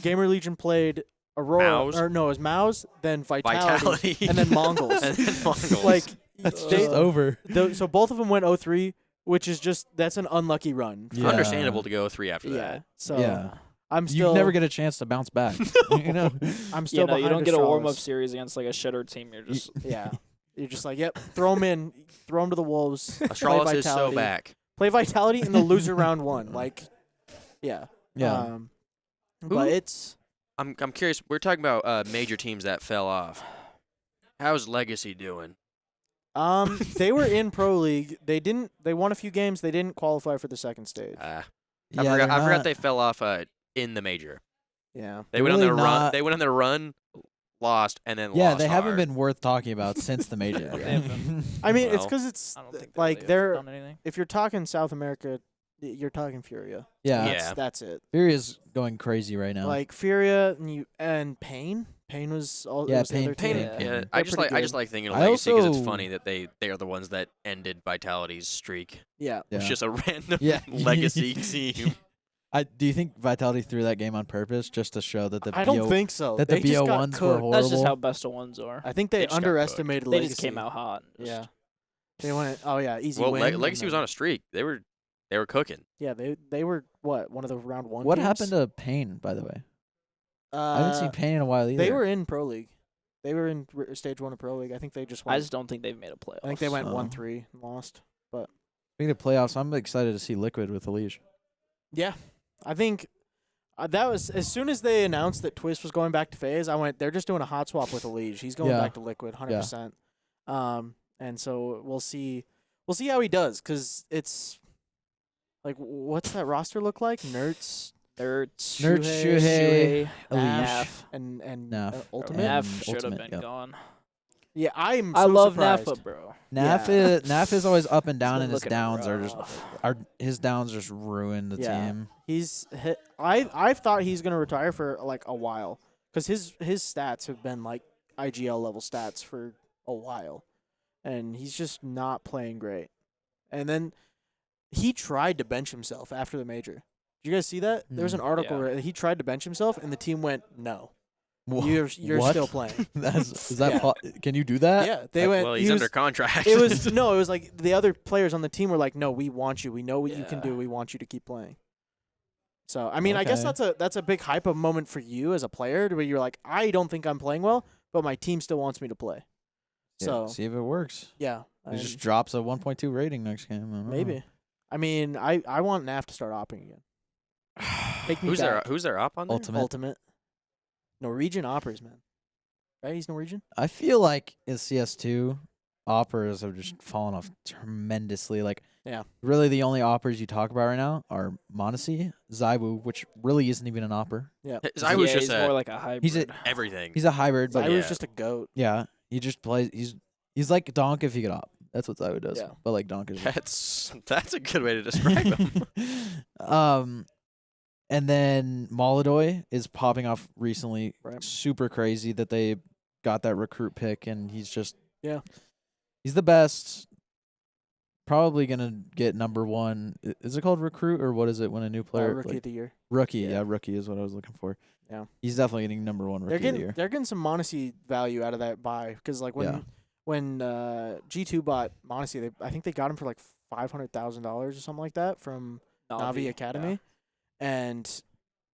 Gamer Legion played Aurora. Mouse. Or no, it was Mouse, then Vitality, Vitality. and then Mongols. And then Mongols. Like It's they- just over. so both of them went 0-3, which is that's an unlucky run. Yeah. Understandable to go 3 after Yeah. that. So Yeah. I'm still You never get a chance to bounce back. You know. I'm still You know, behind you don't get a warm-up Astralis. series against like a shitter team. You're just Yeah. You're just like, yep, throw them in, throw them to the Wolves. play Astralis is so Vitality. back. Play Vitality in the loser round 1. Like, yeah. Yeah. But it's I'm curious. We're talking about major teams that fell off. How's Legacy doing? they were in Pro League. They won a few games. They didn't qualify for the second stage. I Yeah, forgot they're they fell off in the major. Yeah. They They're went on really their run. not- They went on their run, lost, and then Yeah, lost they haven't hard. been worth talking about since the major. Yeah, they haven't I mean, it's Well, because it's I don't think like really they're have done anything. if you're talking South America, you're talking Furia. Yeah. Yeah. That's it. Furia's going crazy right now. Like Furia and Pain. Pain was all. Yeah, was the Pain- other Pain, team. Yeah. yeah, They're I just pretty like good. thinking of I Legacy because it's also- funny that they are the ones that ended Vitality's streak. Yeah. yeah. It's just a random Yeah. Legacy team. Do you think Vitality threw that game on purpose just to show that the I don't think so. that They the just got BO1s were cooked. horrible? That's just how best of ones are. I think they They just got underestimated They Legacy. just came out hot. Just- Yeah. They went. Oh yeah, easy Well, win. Legacy and was then- on a streak. They were cooking. Yeah, they were what, one of the round 1 What teams? happened to Pain, by the way? I haven't seen Pain in a while either. They were in Pro League. They were in stage 1 of Pro League. I think they just went. I just don't think they've made a playoff. I think they went Oh. 1-3 and lost. Speaking of playoffs, I'm excited to see Liquid with Elige. Yeah. I think that was as soon as they announced that Twist was going back to FaZe, I went, they're just doing a hot swap with Elige. He's going Yeah. back to Liquid, 100%. And so we'll see how he does, because it's like, what's that roster look like? Nerds, Shuhei, Naf, Elige. and Naf. Ultimate. Naf should have Ultimate, been yep. gone. Yeah, I I love surprised. Naf, bro. Naf is always up and down, been and his looking downs are just rough. his downs just ruin the Yeah. team. He's hit. I've thought he's gonna retire for like a while, because his stats have been like IGL level stats for a while, and he's just not playing great. And then he tried to bench himself after the major. Did you guys see that? There was an article Yeah. where he tried to bench himself, and the team went, "No, Wha- you're what? still playing." Is that Yeah. can you do that? Yeah, they went. Well, he he's was- under contract. It was no. It was like the other players on the team were like, "No, we want you. We know what you can Yeah. do. We want you to keep playing." So I mean, I guess Okay. that's a big hype up moment for you as a player, where you're like, I don't think I'm playing well, but my team still wants me to play. Yeah, So see if it works. yeah, He just drops a 1.2 rating next game. I don't know. maybe. I mean, I want NAF to start opping again. Take me who's back. their op on there? Ultimate Norwegian oppers, man. Right? He's Norwegian. I feel like in CS2, operas have just fallen off tremendously. Like, Yeah. really the only operas you talk about right now are Monacy, Zaiwu, which really isn't even an opera. Yeah. I was yeah, just he's more like a hybrid. He's a- everything. He's a hybrid, I but was yeah. just a goat. yeah, he just plays. He's like Donk if he could op. That's what Zaiwu does. Yeah. But like Donk is. That's a good way to describe him. And then Molodoy is popping off recently. Right. Super crazy that they got that recruit pick, and he's just he's the best. Probably gonna get number one. Is it called recruit or what is it when a new player Rookie like, of the year. rookie? Yeah. Yeah, rookie is what I was looking for. Yeah. He's definitely getting number one rookie of the year. They're getting some Monacy value out of that buy, because like when G2 bought Monacy, I think they got him for like $500,000 or something like that from Navi Academy, and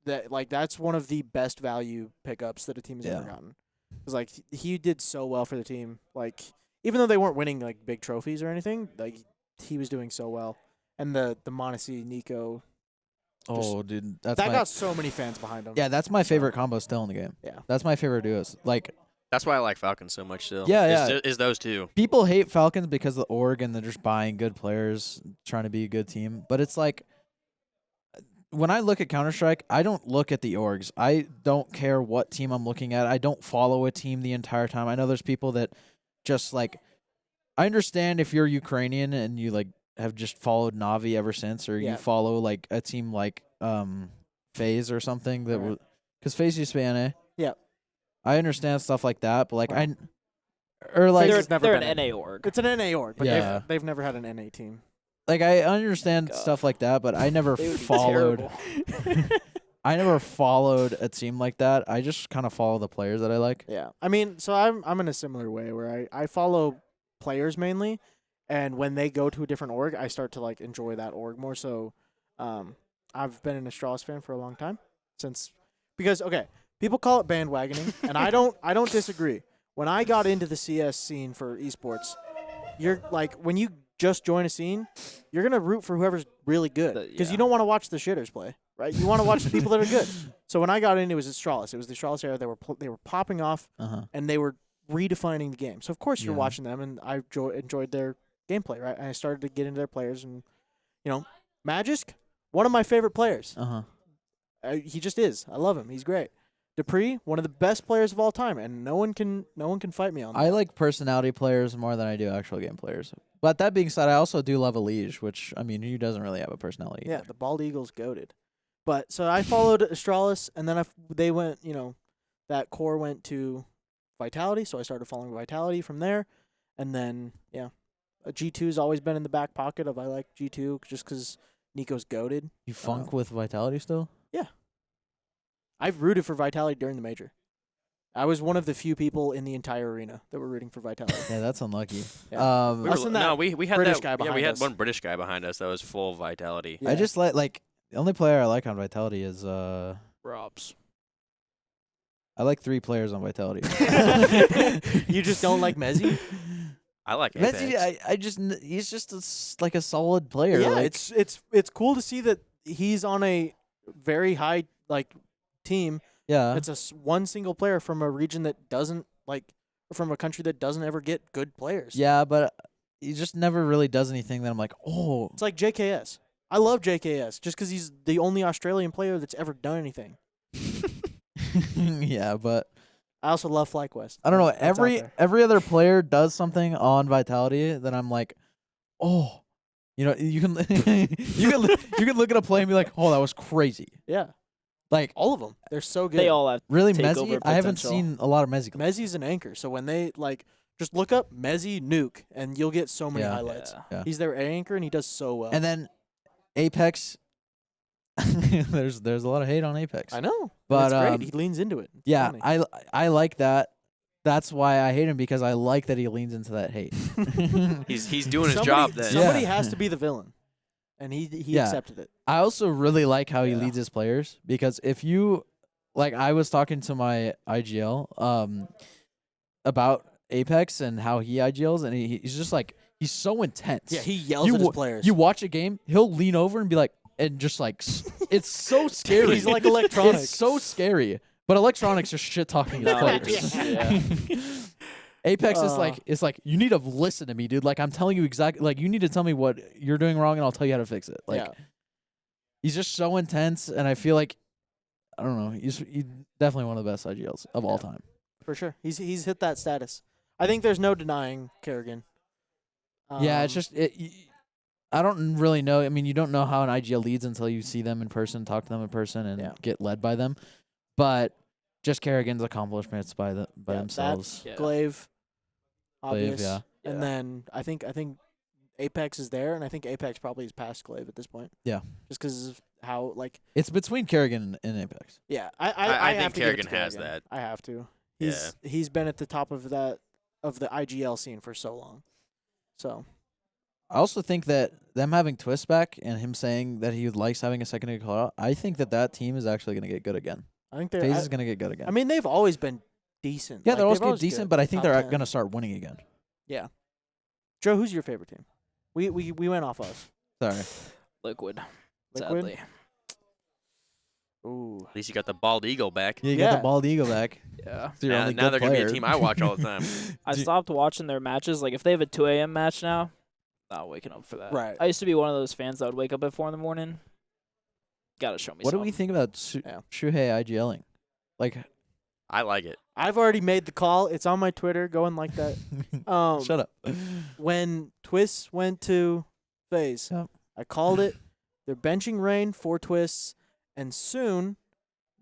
that's one of the best value pickups that a team has ever gotten. Because like he did so well for the team, like even though they weren't winning like big trophies or anything, like he was doing so well. And the Monacy Nico, Oh, dude, that's that my got so many fans behind him. yeah. That's my favorite combo still in the game. Yeah. That's my favorite duos. Like That's why I like Falcons so much still. Yeah, yeah. Is those two. people hate Falcons because of the org and they're just buying good players, trying to be a good team. But it's like when I look at Counter-Strike, I don't look at the orgs. I don't care what team I'm looking at. I don't follow a team the entire time. I know there's people that just like I understand if you're Ukrainian and you like have just followed Navi ever since, or Yeah. you follow like a team like FaZe or something that Right. was because FaZe used to be NA. Yeah. I understand stuff like that, but like Right. or like FaZe has never they're been an NA org. It's an NA org, but Yeah. they've never had an NA team. like I understand God. stuff like that, but I never They would be followed. terrible. I never followed a team like that. I just kind of follow the players that I like. Yeah, I mean, so I'm in a similar way where I follow players mainly, and when they go to a different org, I start to like enjoy that org more. So, I've been an Astralis fan for a long time because people call it bandwagoning, and I don't disagree. When I got into the CS scene for esports, you're like when you just join a scene, you're gonna root for whoever's really good because you don't want to watch the shitters play, right? You want to watch the people that are good. So when I got in, it was Astralis. It was the Astralis era. They were popping off, and they were redefining the game. So of course you're Yeah. watching them, and I enjoyed their gameplay, right? And I started to get into their players, and Magisk, one of my favorite players. He just is. I love him. He's great. Dupree, one of the best players of all time, and no one can fight me on that. I like personality players more than I do actual game players. But that being said, I also do love Elige, which I mean, he doesn't really have a personality. Yeah, either. the bald eagle's goated. But so I followed Astralis, and then they went, that core went to Vitality, so I started following Vitality from there, and then G2's always been in the back pocket of I like G2 just because Nico's goated. You funk with Vitality still? I've rooted for Vitality during the major. I was one of the few people in the entire arena that were rooting for Vitality. Yeah, that's unlucky. Yeah. We Us and that we had British that, guy yeah, behind we had us. one British guy behind us that was full Vitality. Yeah. I just like the only player I like on Vitality is Robs. I like 3 players on Vitality. You just don't like Mezzi? I like Apex. Messi, he's just like a solid player. Yeah, like, it's cool to see that he's on a very high team. Yeah. It's one single player from a region that doesn't from a country that doesn't ever get good players. Yeah, but he just never really does anything that I'm like, oh. It's like JKS. I love JKS just because he's the only Australian player that's ever done anything. Yeah, but I also love FlyQuest. I don't know. That's out there. Every other player does something on Vitality that I'm like, oh, you can you can look at a play and be like, oh, that was crazy. Yeah, Like all of them. They're so good. They all have really takeover Mezzi. I haven't potential. seen a lot of Mezzi. Mezzi's an anchor, so when they just look up Mezzi nuke, and you'll get so many Yeah. highlights. Yeah. He's their anchor, and he does so well. And then Apex. there's a lot of hate on Apex. I know, But, it's great. He leans into it. It's Yeah, funny. I like that. That's why I hate him, because I like that he leans into that hate. He's doing his job then. Yeah. Somebody has to be the villain, and he Yeah. accepted it. I also really like how he Yeah. leads his players, because if you I was talking to my IGL about Apex and how he IGLs, and he's just he's so intense. Yeah, he yells You at his wa- players. You watch a game, he'll lean over and be like, and just it's so scary. He's like electronic. It's so scary. But electronics are shit talking his No, players. yeah. Apex is like you need to listen to me, dude. Like I'm telling you exactly. You need to tell me what you're doing wrong, and I'll tell you how to fix it. Yeah. He's just so intense, and I feel like I don't know. He's definitely one of the best IGLs of all time. For sure. He's hit that status. I think there's no denying Kerrigan. Yeah, it's just I don't really know. I mean, you don't know how an IGL leads until you see them in person, talk to them in person, and Yeah. get led by them. But just Kerrigan's accomplishments by themselves. Yeah. Glaive, obvious. yeah. And Yeah. then I think Apex is there, and I think Apex probably is past Glaive at this point. Yeah. Just because of how It's between Kerrigan and Apex. yeah. I have think to give it to Kerrigan has Kerrigan. that. I have to. Yeah. He's been at the top of the IGL scene for so long. So I also think that them having Twist back and him saying that he likes having a secondary call out, I think that team is actually going to get good again. I think FaZe is going to get good again. I mean, they've always been decent. yeah, Like, they're always they've good, decent, good. but I think Top they're 10. going to start winning again. Yeah. Joe, who's your favorite team? We went off us. Sorry. Liquid. Liquid? Sadly. Ooh. At least you got the bald eagle back. You got Yeah. the bald eagle back. Yeah. So you're Now, only now good they're gonna be player. a team I watch all the time. I Do- stopped watching their matches. Like if they have a 2 a.m. match now, not waking up for that. Right. I used to be one of those fans that would wake up at 4 in the morning. Gotta show me What do something. we think about Yeah. Shuhei IGLing? Like, I like it. I've already made the call. It's on my Twitter. Going like that. shut up. When Twists went to FaZe, Yep. I called it. They're benching Rain for Twists, and soon,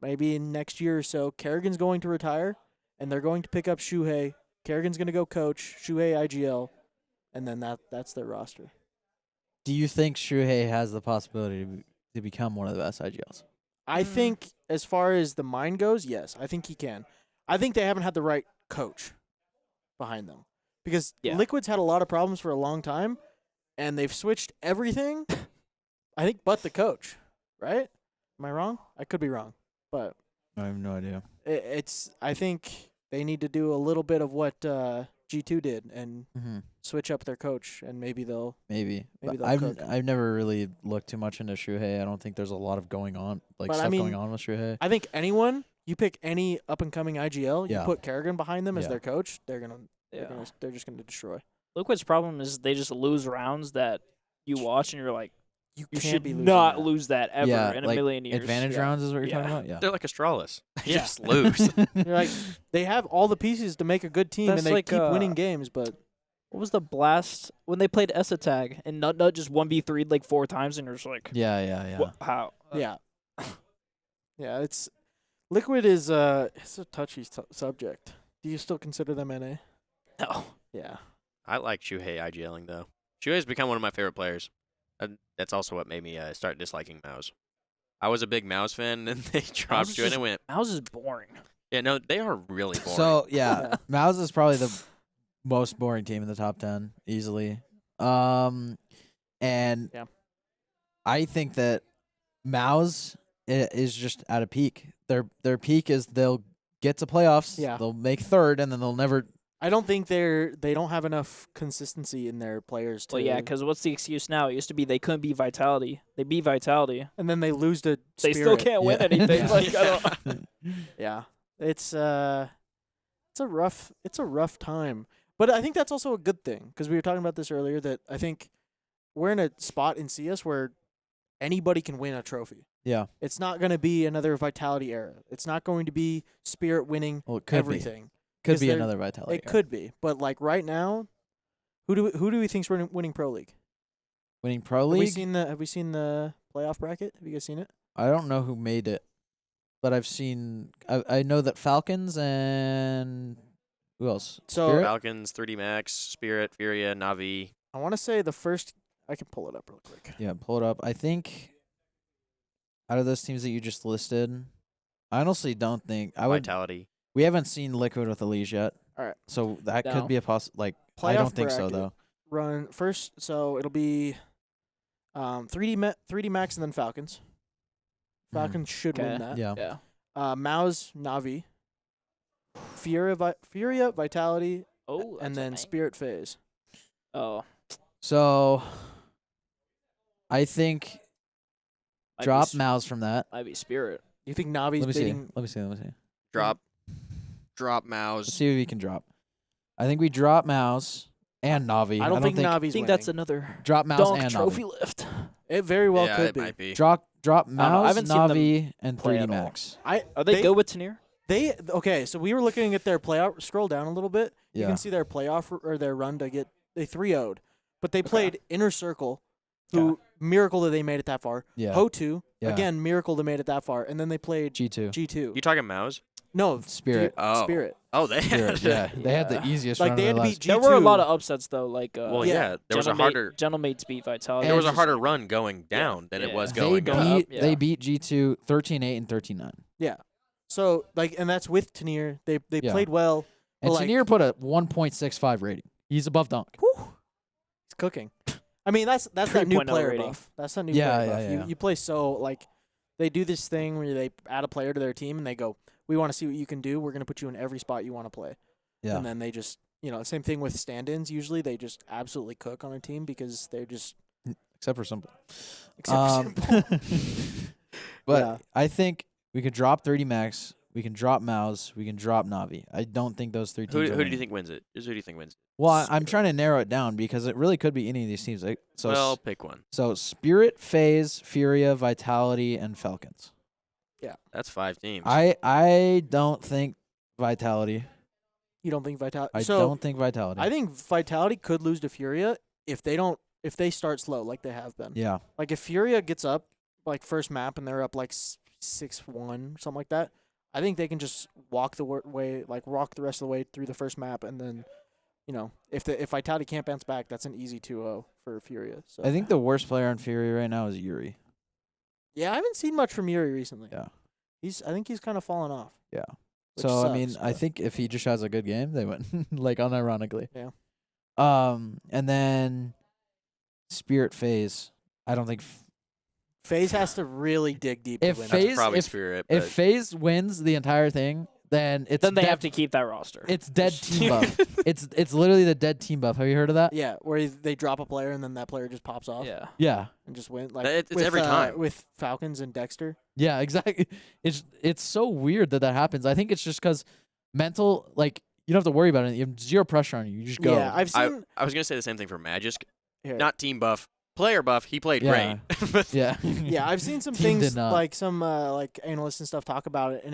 maybe in next year or so, Kerrigan's going to retire, and they're going to pick up Shuhei. Kerrigan's going to go coach Shuhei IGL, and then that's their roster. Do you think Shuhei has the possibility to become one of the best IGLs? I think, as far as the mind goes, yes, I think he can. I think they haven't had the right coach behind them because Yeah. Liquid's had a lot of problems for a long time, and they've switched everything. I think, but the coach, right? Am I wrong? I could be wrong, but I have no idea. it's. I think they need to do a little bit of what G2 did and switch up their coach, and maybe they'll. Maybe. Maybe But they'll cook. I've never really looked too much into Shuhei. I don't think there's a lot of going on, But I stuff mean, going on with Shuhei. I think you pick any up and coming IGL, you Yeah. put Kerrigan behind them as Yeah. their coach, they're Yeah. just gonna destroy. Liquid's problem is they just lose rounds that you watch and you're like, You you can't should be losing not that. lose that ever Yeah, in a like million years. Advantage Yeah. rounds is what you're Yeah. talking about? Yeah. They're like Astralis. They Yeah. just lose. You're like, they have all the pieces to make a good team, That's and they like, keep winning games, but What was the blast when they played Essa Tag and Nut just 1v3'd like 4 times and you're just like, Yeah. "Wha- how? yeah, yeah. It's Liquid is it's a touchy subject. Do you still consider them NA? No. Yeah, I like Shuhei IGLing though. Shuhei's become one of my favorite players. And that's also what made me start disliking Mouse. I was a big Mouse fan, and they dropped is Shuhei and just- I went, Mouse is boring. yeah, no, they are really boring. So, yeah, Yeah. Mouse is probably the most boring team in the top 10, easily. And Yeah. I think that Mouse is just at a peak. Their peak is they'll get to playoffs, Yeah. they'll make third, and then they'll never I don't think they don't have enough consistency in their players. To, Well, yeah, because what's the excuse now? It used to be they couldn't beat Vitality. They beat Vitality. and then they lose to They Spirit. still can't win Yeah. anything. Yeah. Like, I don't. Yeah, it's a rough time, but I think that's also a good thing because we were talking about this earlier. That I think we're in a spot in CS where anybody can win a trophy. Yeah. It's not going to be another Vitality era. It's not going to be Spirit winning Well, it could everything. be. Could Is be there- another Vitality. It could be, but like right now, who do we think's winning Pro League? Winning Pro Have we League. seen the playoff bracket? Have you guys seen it? I don't know who made it, but I've seen. I know that Falcons and who else? So Spirit? Falcons, 3D Max, Spirit, Furia, Navi. I want to say the first. I can pull it up real quick. Yeah, pull it up. I think out of those teams that you just listed, I honestly don't think I would. Vitality. We haven't seen Liquid with Elise yet. All right. So that No. could be a like. I Playoff don't think so bracket. though. Run first, so it'll be 3D Max and then Falcons. Falcons should win Okay. that. Yeah. Yeah. Maus, Navi, Furia, Vitality, Oh, and that's a then name. Spirit Phase. Oh. So I think Might be drop s- Mouse from that. Might be Spirit. You think Navi's Let me see. beating? Let me see. Let me see. Drop Let's Mouse. see if we can drop. I think we drop Mouse and Navi. I don't think I Navi's think winning. that's another drop Mouse donk and trophy Navi. lift. It very well yeah, could it be. might be. Drop I don't know. I Mouse, haven't seen them Navi, and play 3D at all. Max. Are they good with Tenier? They okay. So we were looking at their playoff. Scroll down a little bit. You Yeah. can see their playoff or their run to get they 3-0'd, but they played Inner Circle, who miracle that they made it that far. Yeah. Ho2 Yeah. again, miracle they made it that far, and then they played G2. G2. You talking Mouse? No, Spirit. Oh. Spirit. Oh, they Spirit. Yeah. They had the Yeah. easiest Like run they of had their to lives. beat G2. There were a lot of upsets though, like well, yeah. there was a harder. Gentlemates beat Vitality. There was a Just harder like- run going down than it Yeah. was They going going up. up, yeah. They beat G2 13-8 and 13-9. So like, and that's with Tenier. They Yeah. played well. And Well, like- Tenier put a 1.65 rating. He's above Dunk. It's cooking. I mean, that's that new 3.0 player rating. buff. That's that new Yeah, player yeah, buff. yeah. You play so like they do this thing where they add a player to their team and they go, "We want to see what you can do. We're going to put you in every spot you want to play." Yeah. And then they just, same thing with stand-ins. Usually they just absolutely cook on a team because they're just Except for Simple. except for Simple. But Yeah. I think we could drop 30 Max. We can drop Mouse. We can drop Navi. I don't think those three teams Who are do you winning. think wins it? Just who do you think wins? Well, I'm trying to narrow it down because it really could be any of these teams. Like, so, Well, pick one. so Spirit, FaZe, Furia, Vitality, and Falcons. That's 5 teams. I don't think Vitality. You don't think Vitality? I So don't think Vitality. I think Vitality could lose to Furia if they start slow like they have been. Yeah. Like if Furia gets up like first map and they're up like 6-1 something like that, I think they can just walk the rest of the way through the first map, and then if Vitality can't bounce back, that's an easy 2-0 for Furia. So I think the worst player on Fury right now is Yuri. I haven't seen much from Yuri recently. Yeah. I think he's kind of fallen off. Yeah. which So I mean, sucks, I but- think if he just has a good game, they win. Like unironically. Yeah. And then Spirit FaZe. I don't think FaZe has to really dig deep If to win. That's FaZe- probably if- Spirit. if but FaZe wins the entire thing, then it's Then they dead, have to keep that roster. it's dead team buff. It's literally the dead team buff. Have you heard of that? Yeah, where they drop a player and then that player just pops off Yeah. Yeah. and just win. Like It's with, every time. with Falcons and Dexter. Yeah, exactly. It's so weird that happens. I think it's just because mental, like, you don't have to worry about it. You have zero pressure on you. You just go. Yeah, I've seen. I was gonna say the same thing for Magisk. Here. Not team buff, player buff. He played Yeah. great. But yeah. Yeah, I've seen some Team did things not. like some like analysts and stuff talk about it, and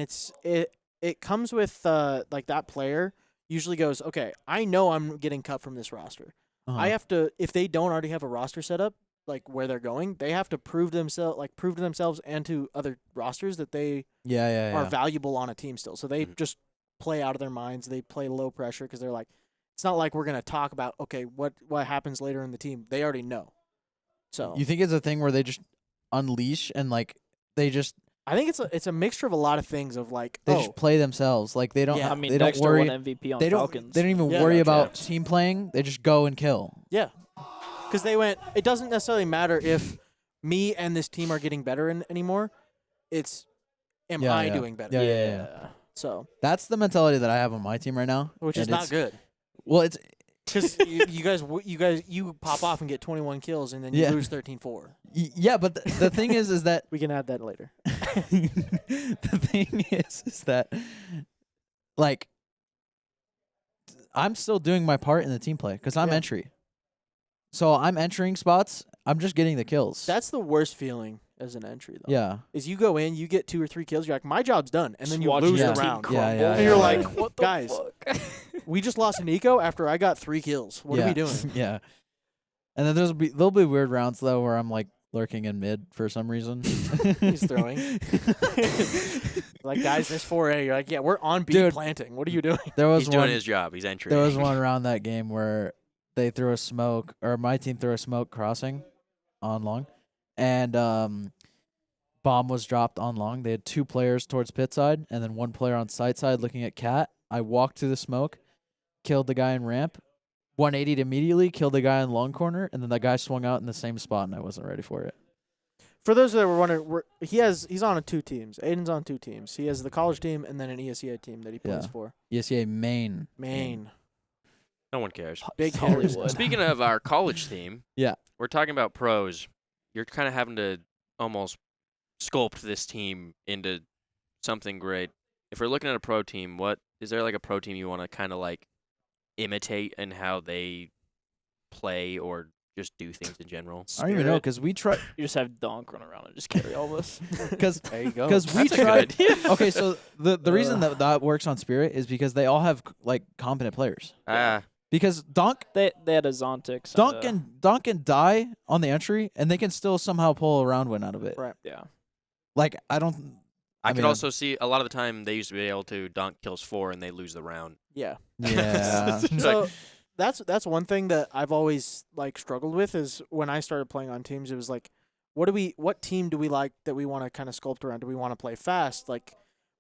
it comes with like that player usually goes, okay, I know I'm getting cut from this roster. Uh-huh. I have to, if they don't already have a roster set up, like where they're going, they have to prove to themselves and to other rosters that they yeah. are valuable on a team still. So they Mhm. just play out of their minds. They play low pressure because they're like, it's not like we're gonna talk about okay what happens later in the team. They already know. So You think it's a thing where they just unleash and like they just I think it's a mixture of a lot of things of like just play themselves. Like they don't Yeah. I mean, they don't Dexter worry. won MVP on They don't Falcons. they don't even Yeah, worry no about chance. team playing. They just go and kill. yeah, because they went. It doesn't necessarily matter if me and this team are getting better anymore. It's am Yeah, I yeah. doing better? Yeah. So That's the mentality that I have on my team right now. which is and not it's- good. Well, it's Because you pop off and get 21 kills and then you Yeah. lose 13-4. yeah, but the thing is that We can add that later. the thing is that like I'm still doing my part in the team play because I'm Yeah. entry. So I'm entering spots. I'm just getting the kills. That's the worst feeling as an entry, though. yeah. Is you go in, you get 2 or 3 kills, you're like, my job's done, and then you Watch lose your the team round. Yeah, yeah, And you're yeah. like, what the guys, fuck? we just lost an eco after I got 3 kills. What are we doing? yeah. And then there'll be weird rounds though where I'm like lurking in mid for some reason. He's throwing. Like, guys, this 4A. You're like, yeah, we're on B Dude. planting. What are you doing? There was He's doing one. his job. He's entry. There was one round that game where they threw a smoke, or my team threw a smoke crossing on long, and bomb was dropped on long. They had 2 players towards pit side, and then 1 player on site side looking at cat. I walked through the smoke, killed the guy in ramp, 180'd immediately, killed the guy in long corner, and then that guy swung out in the same spot, and I wasn't ready for it. For those that were wondering, he's on 2 teams. Aiden's on 2 teams. He has the college team and then an ESEA team that he plays Yeah. for. ESEA main. Maine. No one cares. Big Hollywood. hitters. Speaking of our college team, Yeah. we're talking about pros. You're kind of having to almost sculpt this team into something great. If we're looking at a pro team, what is there like a pro team you want to kind of like imitate in how they play or just do things in general? I don't even know because we tried. You just have Donk run around and just carry all this. Because There you go. we That's a good tried. idea. Okay, so the reason that works on Spirit is because they all have like competent players. Because Donk They had a Zontix. and, Donk can die on the entry, and they can still somehow pull a round win out of it. Right. yeah. Like I don't. I mean, could also see a lot of the time they used to be able to dunk kills 4 and they lose the round. Yeah. Yeah. So that's one thing that I've always like struggled with is when I started playing on teams, it was like, what team do we like that we want to kind of sculpt around? Do we want to play fast? Like,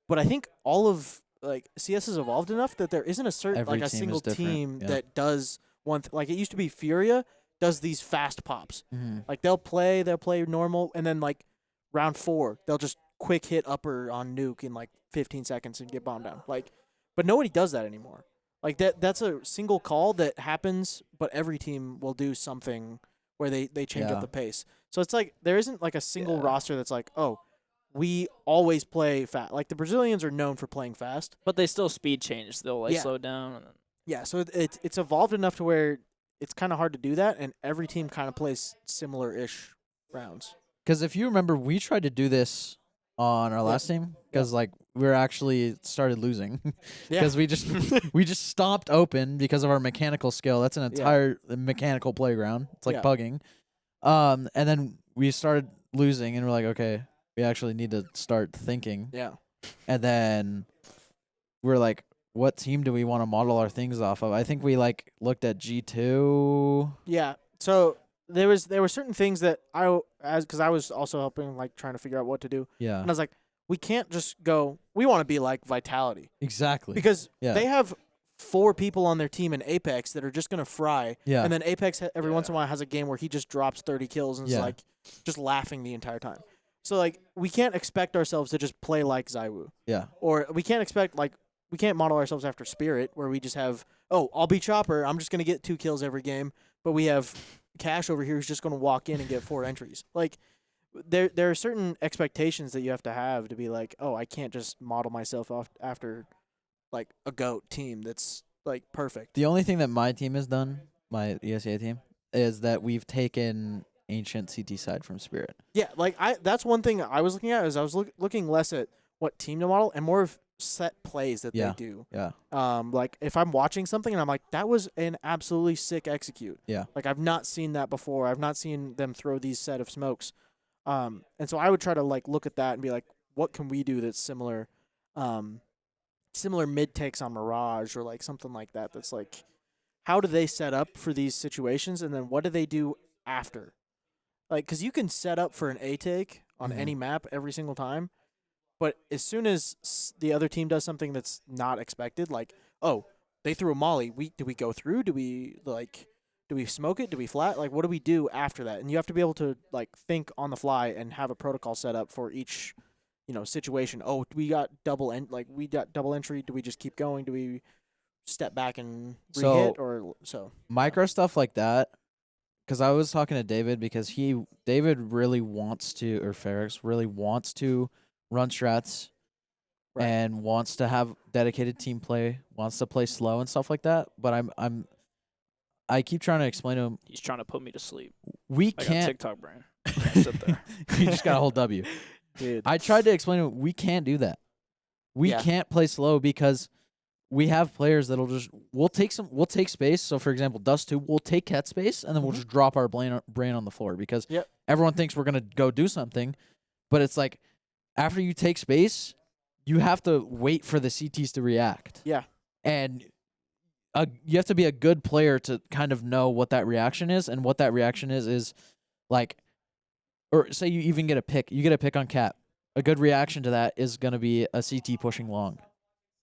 but I think all of like CS has evolved enough that there isn't a certain Every like a team is single different, team yeah. that does one. Like it used to be Furia does these fast pops. Mhm. Like they'll play normal, and then like round 4 they'll just quick hit upper on nuke in like 15 seconds and get bombed down. Like, but nobody does that anymore. Like that's a single call that happens, but every team will do something where they change Yeah. up the pace. So it's like there isn't like a single Yeah. roster that's like, oh, we always play fast. Like the Brazilians are known for playing fast. But they still speed change. They'll like Yeah. slow down. And then Yeah, so it's evolved enough to where it's kind of hard to do that, and every team kind of plays similar-ish rounds. Because if you remember, we tried to do this on our last team because like we were actually started losing Yeah. because we just stopped open because of our mechanical skill. That's an entire mechanical playground. It's like Yeah. bugging. And then we started losing, and we're like, okay, we actually need to start thinking. Yeah. And then we're like, what team do we want to model our things off of? I think we like looked at G2. Yeah. So there were certain things that because I was also helping like trying to figure out what to do, Yeah, and I was like, we can't just go. We want to be like Vitality exactly. because Yeah. they have 4 people on their team in Apex that are just gonna fry. Yeah. And then Apex every once in a while has a game where he just drops 30 kills and is Yeah. like just laughing the entire time. So like we can't expect ourselves to just play like Zywoo. Yeah. Or we can't expect like we can't model ourselves after Spirit where we just have, oh, I'll be Chopper, I'm just gonna get 2 kills every game, but we have Cash over here who's just gonna walk in and get 4 entries. Like there are certain expectations that you have to be like, oh, I can't just model myself off after like a GOAT team that's like perfect. The only thing that my team has done, my ESEA team, is that we've taken ancient CT side from Spirit. Yeah, like that's one thing I was looking at is I was looking less at what team to model and more of set plays that Yeah. they do. Yeah. Like if I'm watching something and I'm like, that was an absolutely sick execute. Yeah. Like I've not seen that before. I've not seen them throw these set of smokes. And so I would try to like look at that and be like, what can we do that's similar, similar mid takes on Mirage or like something like that. That's like, how do they set up for these situations and then what do they do after? Like, because you can set up for an A take on Mhm. any map every single time, but as soon as the other team does something that's not expected, like, oh, they threw a molly, do we go through? Do we smoke it? Do we flat? Like, what do we do after that? And you have to be able to like think on the fly and have a protocol set up for each, situation. Oh, we got double entry. Do we just keep going? Do we step back and So- re-hit or so. Micro stuff like that. Because I was talking to David because David really wants to, or Ferrex really wants to run strats Right. and wants to have dedicated team play, wants to play slow and stuff like that. But I keep trying to explain to him He's trying to put me to sleep. we I got can't. TikTok brain. Can't sit there. You just got to hold W. Dude. I tried to explain to him we can't do that. We Yeah. can't play slow because we have players that'll just we'll take space. So for example, Dust 2, we'll take cat space and then we'll Mhm. just drop our brain on the floor because Yep. everyone thinks we're gonna go do something, but it's like after you take space, you have to wait for the CTs to react. Yeah. And you have to be a good player to kind of know what that reaction is, and what that reaction is like, or say you even get a pick. You get a pick on cat. A good reaction to that is gonna be a CT pushing long.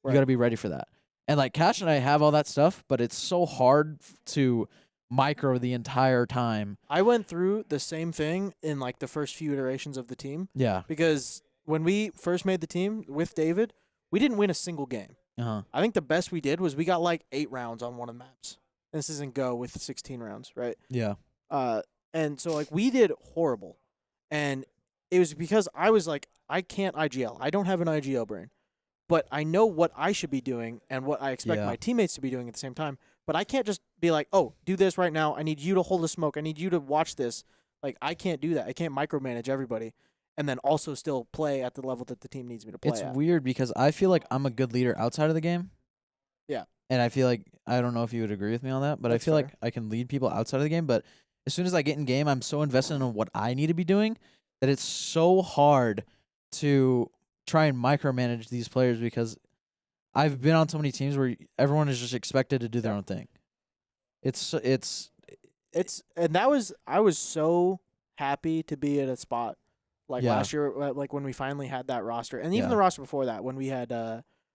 You Right. got to be ready for that. And like Cash and I have all that stuff, but it's so hard to micro the entire time. I went through the same thing in like the first few iterations of the team Yeah. because when we first made the team with David, we didn't win a single game. Uh-huh. I think the best we did was we got like 8 rounds on one of the maps. This isn't Go with 16 rounds, right? Yeah. And so like we did horrible. And it was because I was like, I can't IGL. I don't have an IGL brain. But I know what I should be doing and what I expect Yeah. my teammates to be doing at the same time. But I can't just be like, oh, do this right now. I need you to hold the smoke. I need you to watch this. Like, I can't do that. I can't micromanage everybody and then also still play at the level that the team needs me to play It's at. weird because I feel like I'm a good leader outside of the game. Yeah. And I feel like I don't know if you would agree with me on that, but That's I feel like fair. I can lead people outside of the game, but as soon as I get in game, I'm so invested in what I need to be doing that it's so hard to try and micromanage these players because I've been on so many teams where everyone is just expected to do their own thing. It's And that was, I was so happy to be at a spot like Yeah. last year, like when we finally had that roster. And even Yeah. the roster before that, when we had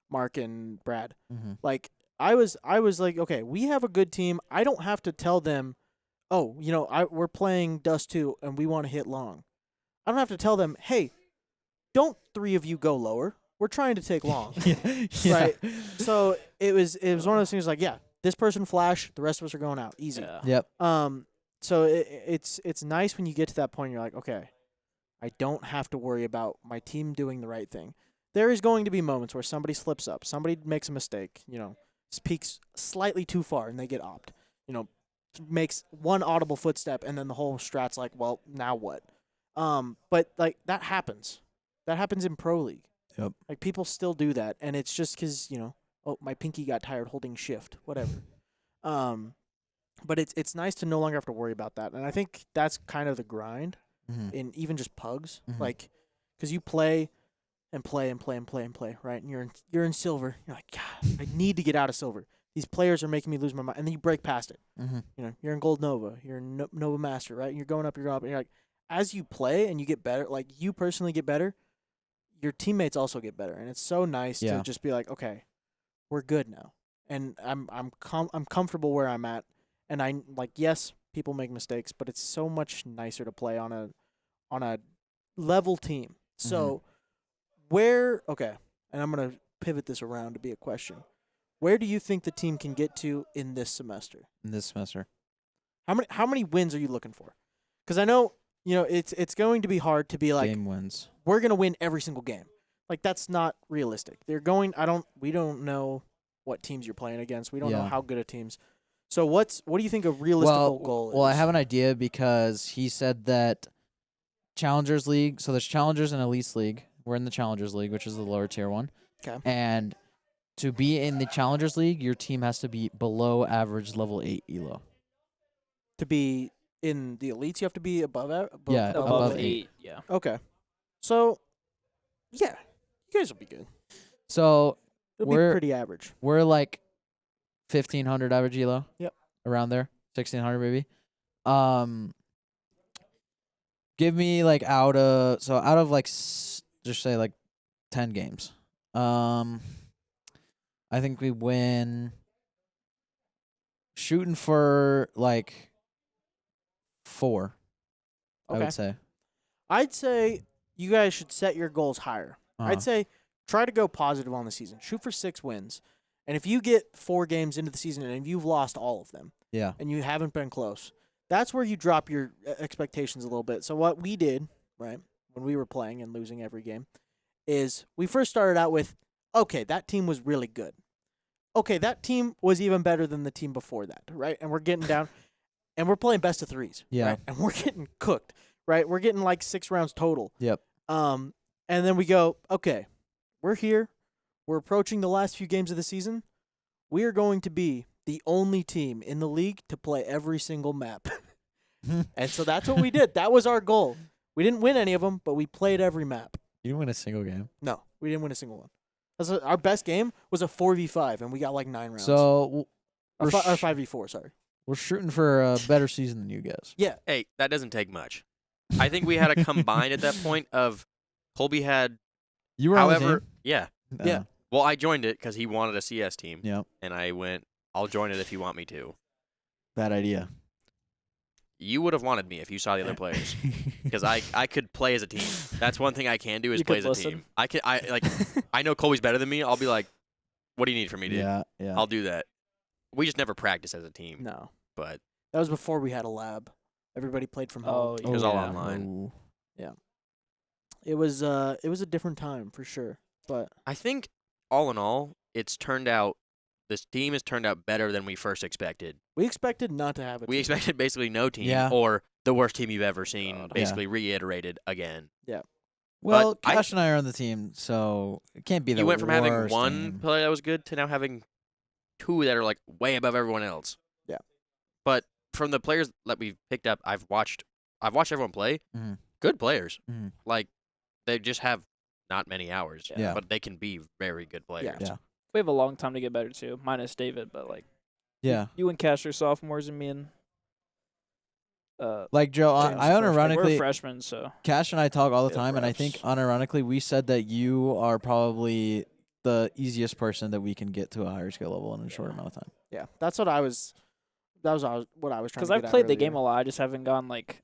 Mark and Brad. mhm. Like I was like, okay, we have a good team. I don't have to tell them, oh, we're playing Dust 2 and we want to hit long. I don't have to tell them, hey, don't 3 of you go lower. We're trying to take long. yeah. Right. So it was one of those things like, yeah, this person flash, the rest of us are going out easy. Yeah. Yep. So it's nice when you get to that point. You're like, okay, I don't have to worry about my team doing the right thing. There is going to be moments where somebody slips up, somebody makes a mistake, peeks slightly too far and they get opt. Makes one audible footstep and then the whole strat's like, well, now what? But like that happens. That happens in Pro League. Yep. Like people still do that, and it's just because oh, my pinky got tired holding shift, whatever. But it's nice to no longer have to worry about that, and I think that's kind of the grind Mhm. in even just pugs, Mhm. like because you play and play and play and play and play, right? And you're in silver. You're like, God, I need to get out of silver. These players are making me lose my mind, and then you break past it. Mhm. You're in Gold Nova, you're in Nova Master, right? And you're going up, and you're like, as you play and you get better, like you personally get better, your teammates also get better, and it's so nice Yeah. to just be like, okay, we're good now, and I'm comfortable where I'm at, and I like, yes, people make mistakes, but it's so much nicer to play on a level team. So okay, and I'm gonna pivot this around to be a question. Where do you think the team can get to in this semester? In this semester. How many wins are you looking for? Because I know it's going to be hard to be like, Game wins. we're gonna win every single game. Like that's not realistic. We don't know what teams you're playing against. We don't know Yeah. how good a teams. So what do you think a realistic goal is? Well, I have an idea because he said that Challengers League. So there's Challengers and Elites League. We're in the Challengers League, which is the lower tier one. Okay. And to be in the Challengers League, your team has to be below average level 8 elo. To be in the elites, you have to be above Yeah, Above above 8. Yeah. Okay. So yeah, you guys will be good. So It'll be We're- pretty average. we're like 1,500 average elo. Yep. Around there, 1,600 maybe. Give me like out of like just say like 10 games. I think we win. Shooting for like 4. I Okay. would say. I'd say you guys should set your goals higher. Uh-huh. I'd say try to go positive on the season. Shoot for 6 wins. And if you get 4 games into the season and you've lost all of them, Yeah. and you haven't been close, that's where you drop your expectations a little bit. So what we did, right, when we were playing and losing every game, is we first started out with, okay, that team was really good. Okay, that team was even better than the team before that, right? And we're getting down, and we're playing best of 3s, Yeah. right? And we're getting cooked, right? We're getting like 6 rounds total. Yep. And then we go, okay, we're here. We're approaching the last few games of the season. We are going to be the only team in the league to play every single map. And so that's what we did. That was our goal. We didn't win any of them, but we played every map. You didn't win a single game. No, we didn't win a single one. Our best game was a 4v5, and we got like 9 rounds. So or we're 5v4, sorry. we're shooting for a better season than you guys. Yeah. Hey, that doesn't take much. I think we had a combined at that point of Colby had, You were on the however, team? yeah. Yeah. Well, I joined it because he wanted a CS team, Yeah. and I went, I'll join it if you want me to. Bad idea. You would have wanted me if you saw the other players, because I could play as a team. That's one thing I can do is You play could as a listen. team. I know Colby's better than me. I'll be like, what do you need from me, dude? Yeah. Yeah. I'll do that. We just never practiced as a team, No. but That was before we had a lab. Everybody played from home. Oh, it was all yeah. online. It was a different time for sure. But I think all in all, this team has turned out better than we first expected. we expected not to have it. We expected basically no team Yeah. or the worst team you've ever seen, God. basically reiterated again. Well, But Cash and I are on the team, so it can't be the You went from having worst one team. player that was good to now having 2 that are like way above everyone else. Yeah. But from the players that we've picked up, I've watched everyone play. Mhm. Good players. Mhm. Like they just have not many hours. Yeah. But they can be very good players. Yeah. We have a long time to get better too, minus David, but like Yeah. you and Cash are sophomores and me and Like Joe, James I is freshman. unironically, we're freshmen, so Cash and I talk all the Yeah, time, and I think reps. unironically we said that you are probably the easiest person that we can get to a higher skill level in a short amount of time. Yeah, that's what I was. That was what I was trying. because to I've get at played the earlier. game a lot, I just haven't gone like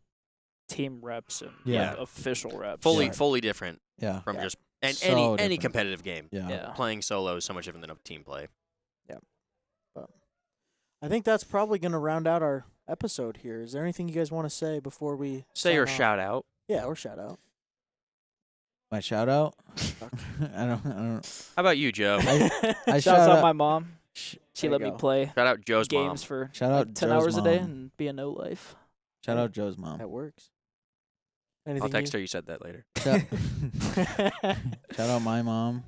team reps and Yeah. like, official reps. Fully different Yeah. from Yeah. just and So any different. competitive game. Yeah. Yeah. Playing solo is so much different than a team play. I think that's probably going to round out our episode here. Is there anything you guys want to say before we Say sign your off? shout out. Yeah, or shout out. My shout out. I don't. How about you, Joe? I Shouts shout out out. my mom. sh- She There let you me go. play Shout out Joe's games mom. for Shout like out 10 Joe's hours a day mom. and be a no life. Shout out Joe's mom. That works. Anything I'll text her. You said that later. Shout, her. shout out my mom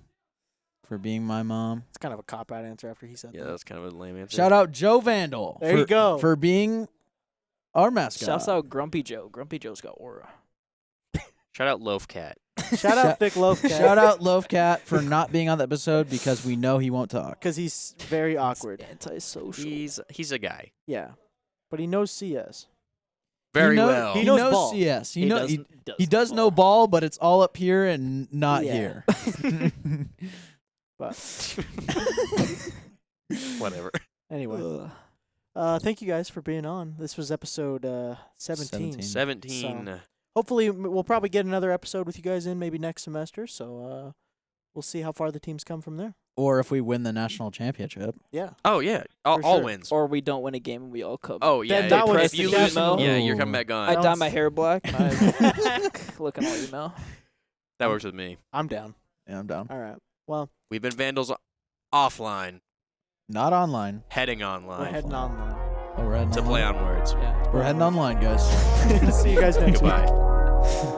for being my mom. It's kind of a cop out answer after he said Yeah, that. that's kind of a lame answer. Shout out Joe Vandal. There you for- go. For being our mascot. Shouts out Grumpy Joe. Grumpy Joe's got aura. Shout out Loaf Cat. Shout out Thick Loaf Cat. Shout out Loaf Cat for not being on the episode because we know he won't talk. because he's very awkward. Antisocial. He's a guy. Yeah, but he knows CS. Very he know- well. He He knows knows ball. CS. He does know ball, but it's all up here and not Yeah. here. But Whatever. anyway, thank you guys for being on. This was episode 17. 17. Hopefully, we'll probably get another episode with you guys in maybe next semester. So we'll see how far the teams come from there. Or if we win the national championship. Yeah. Oh yeah, all For sure. wins. Or we don't win a game and we all come. Oh yeah, Then that if one's you the lose, decimal. yeah, you're coming Ooh. back on. I don't dye s- my hair black. and I looking all email. That works with me. I'm down. Yeah, I'm down. All right. Well, We've been Vandals offline, Not online. heading we're online heading online. Oh, we're heading to online. play on words. Yeah. We're heading online, guys. See you guys next week. Goodbye.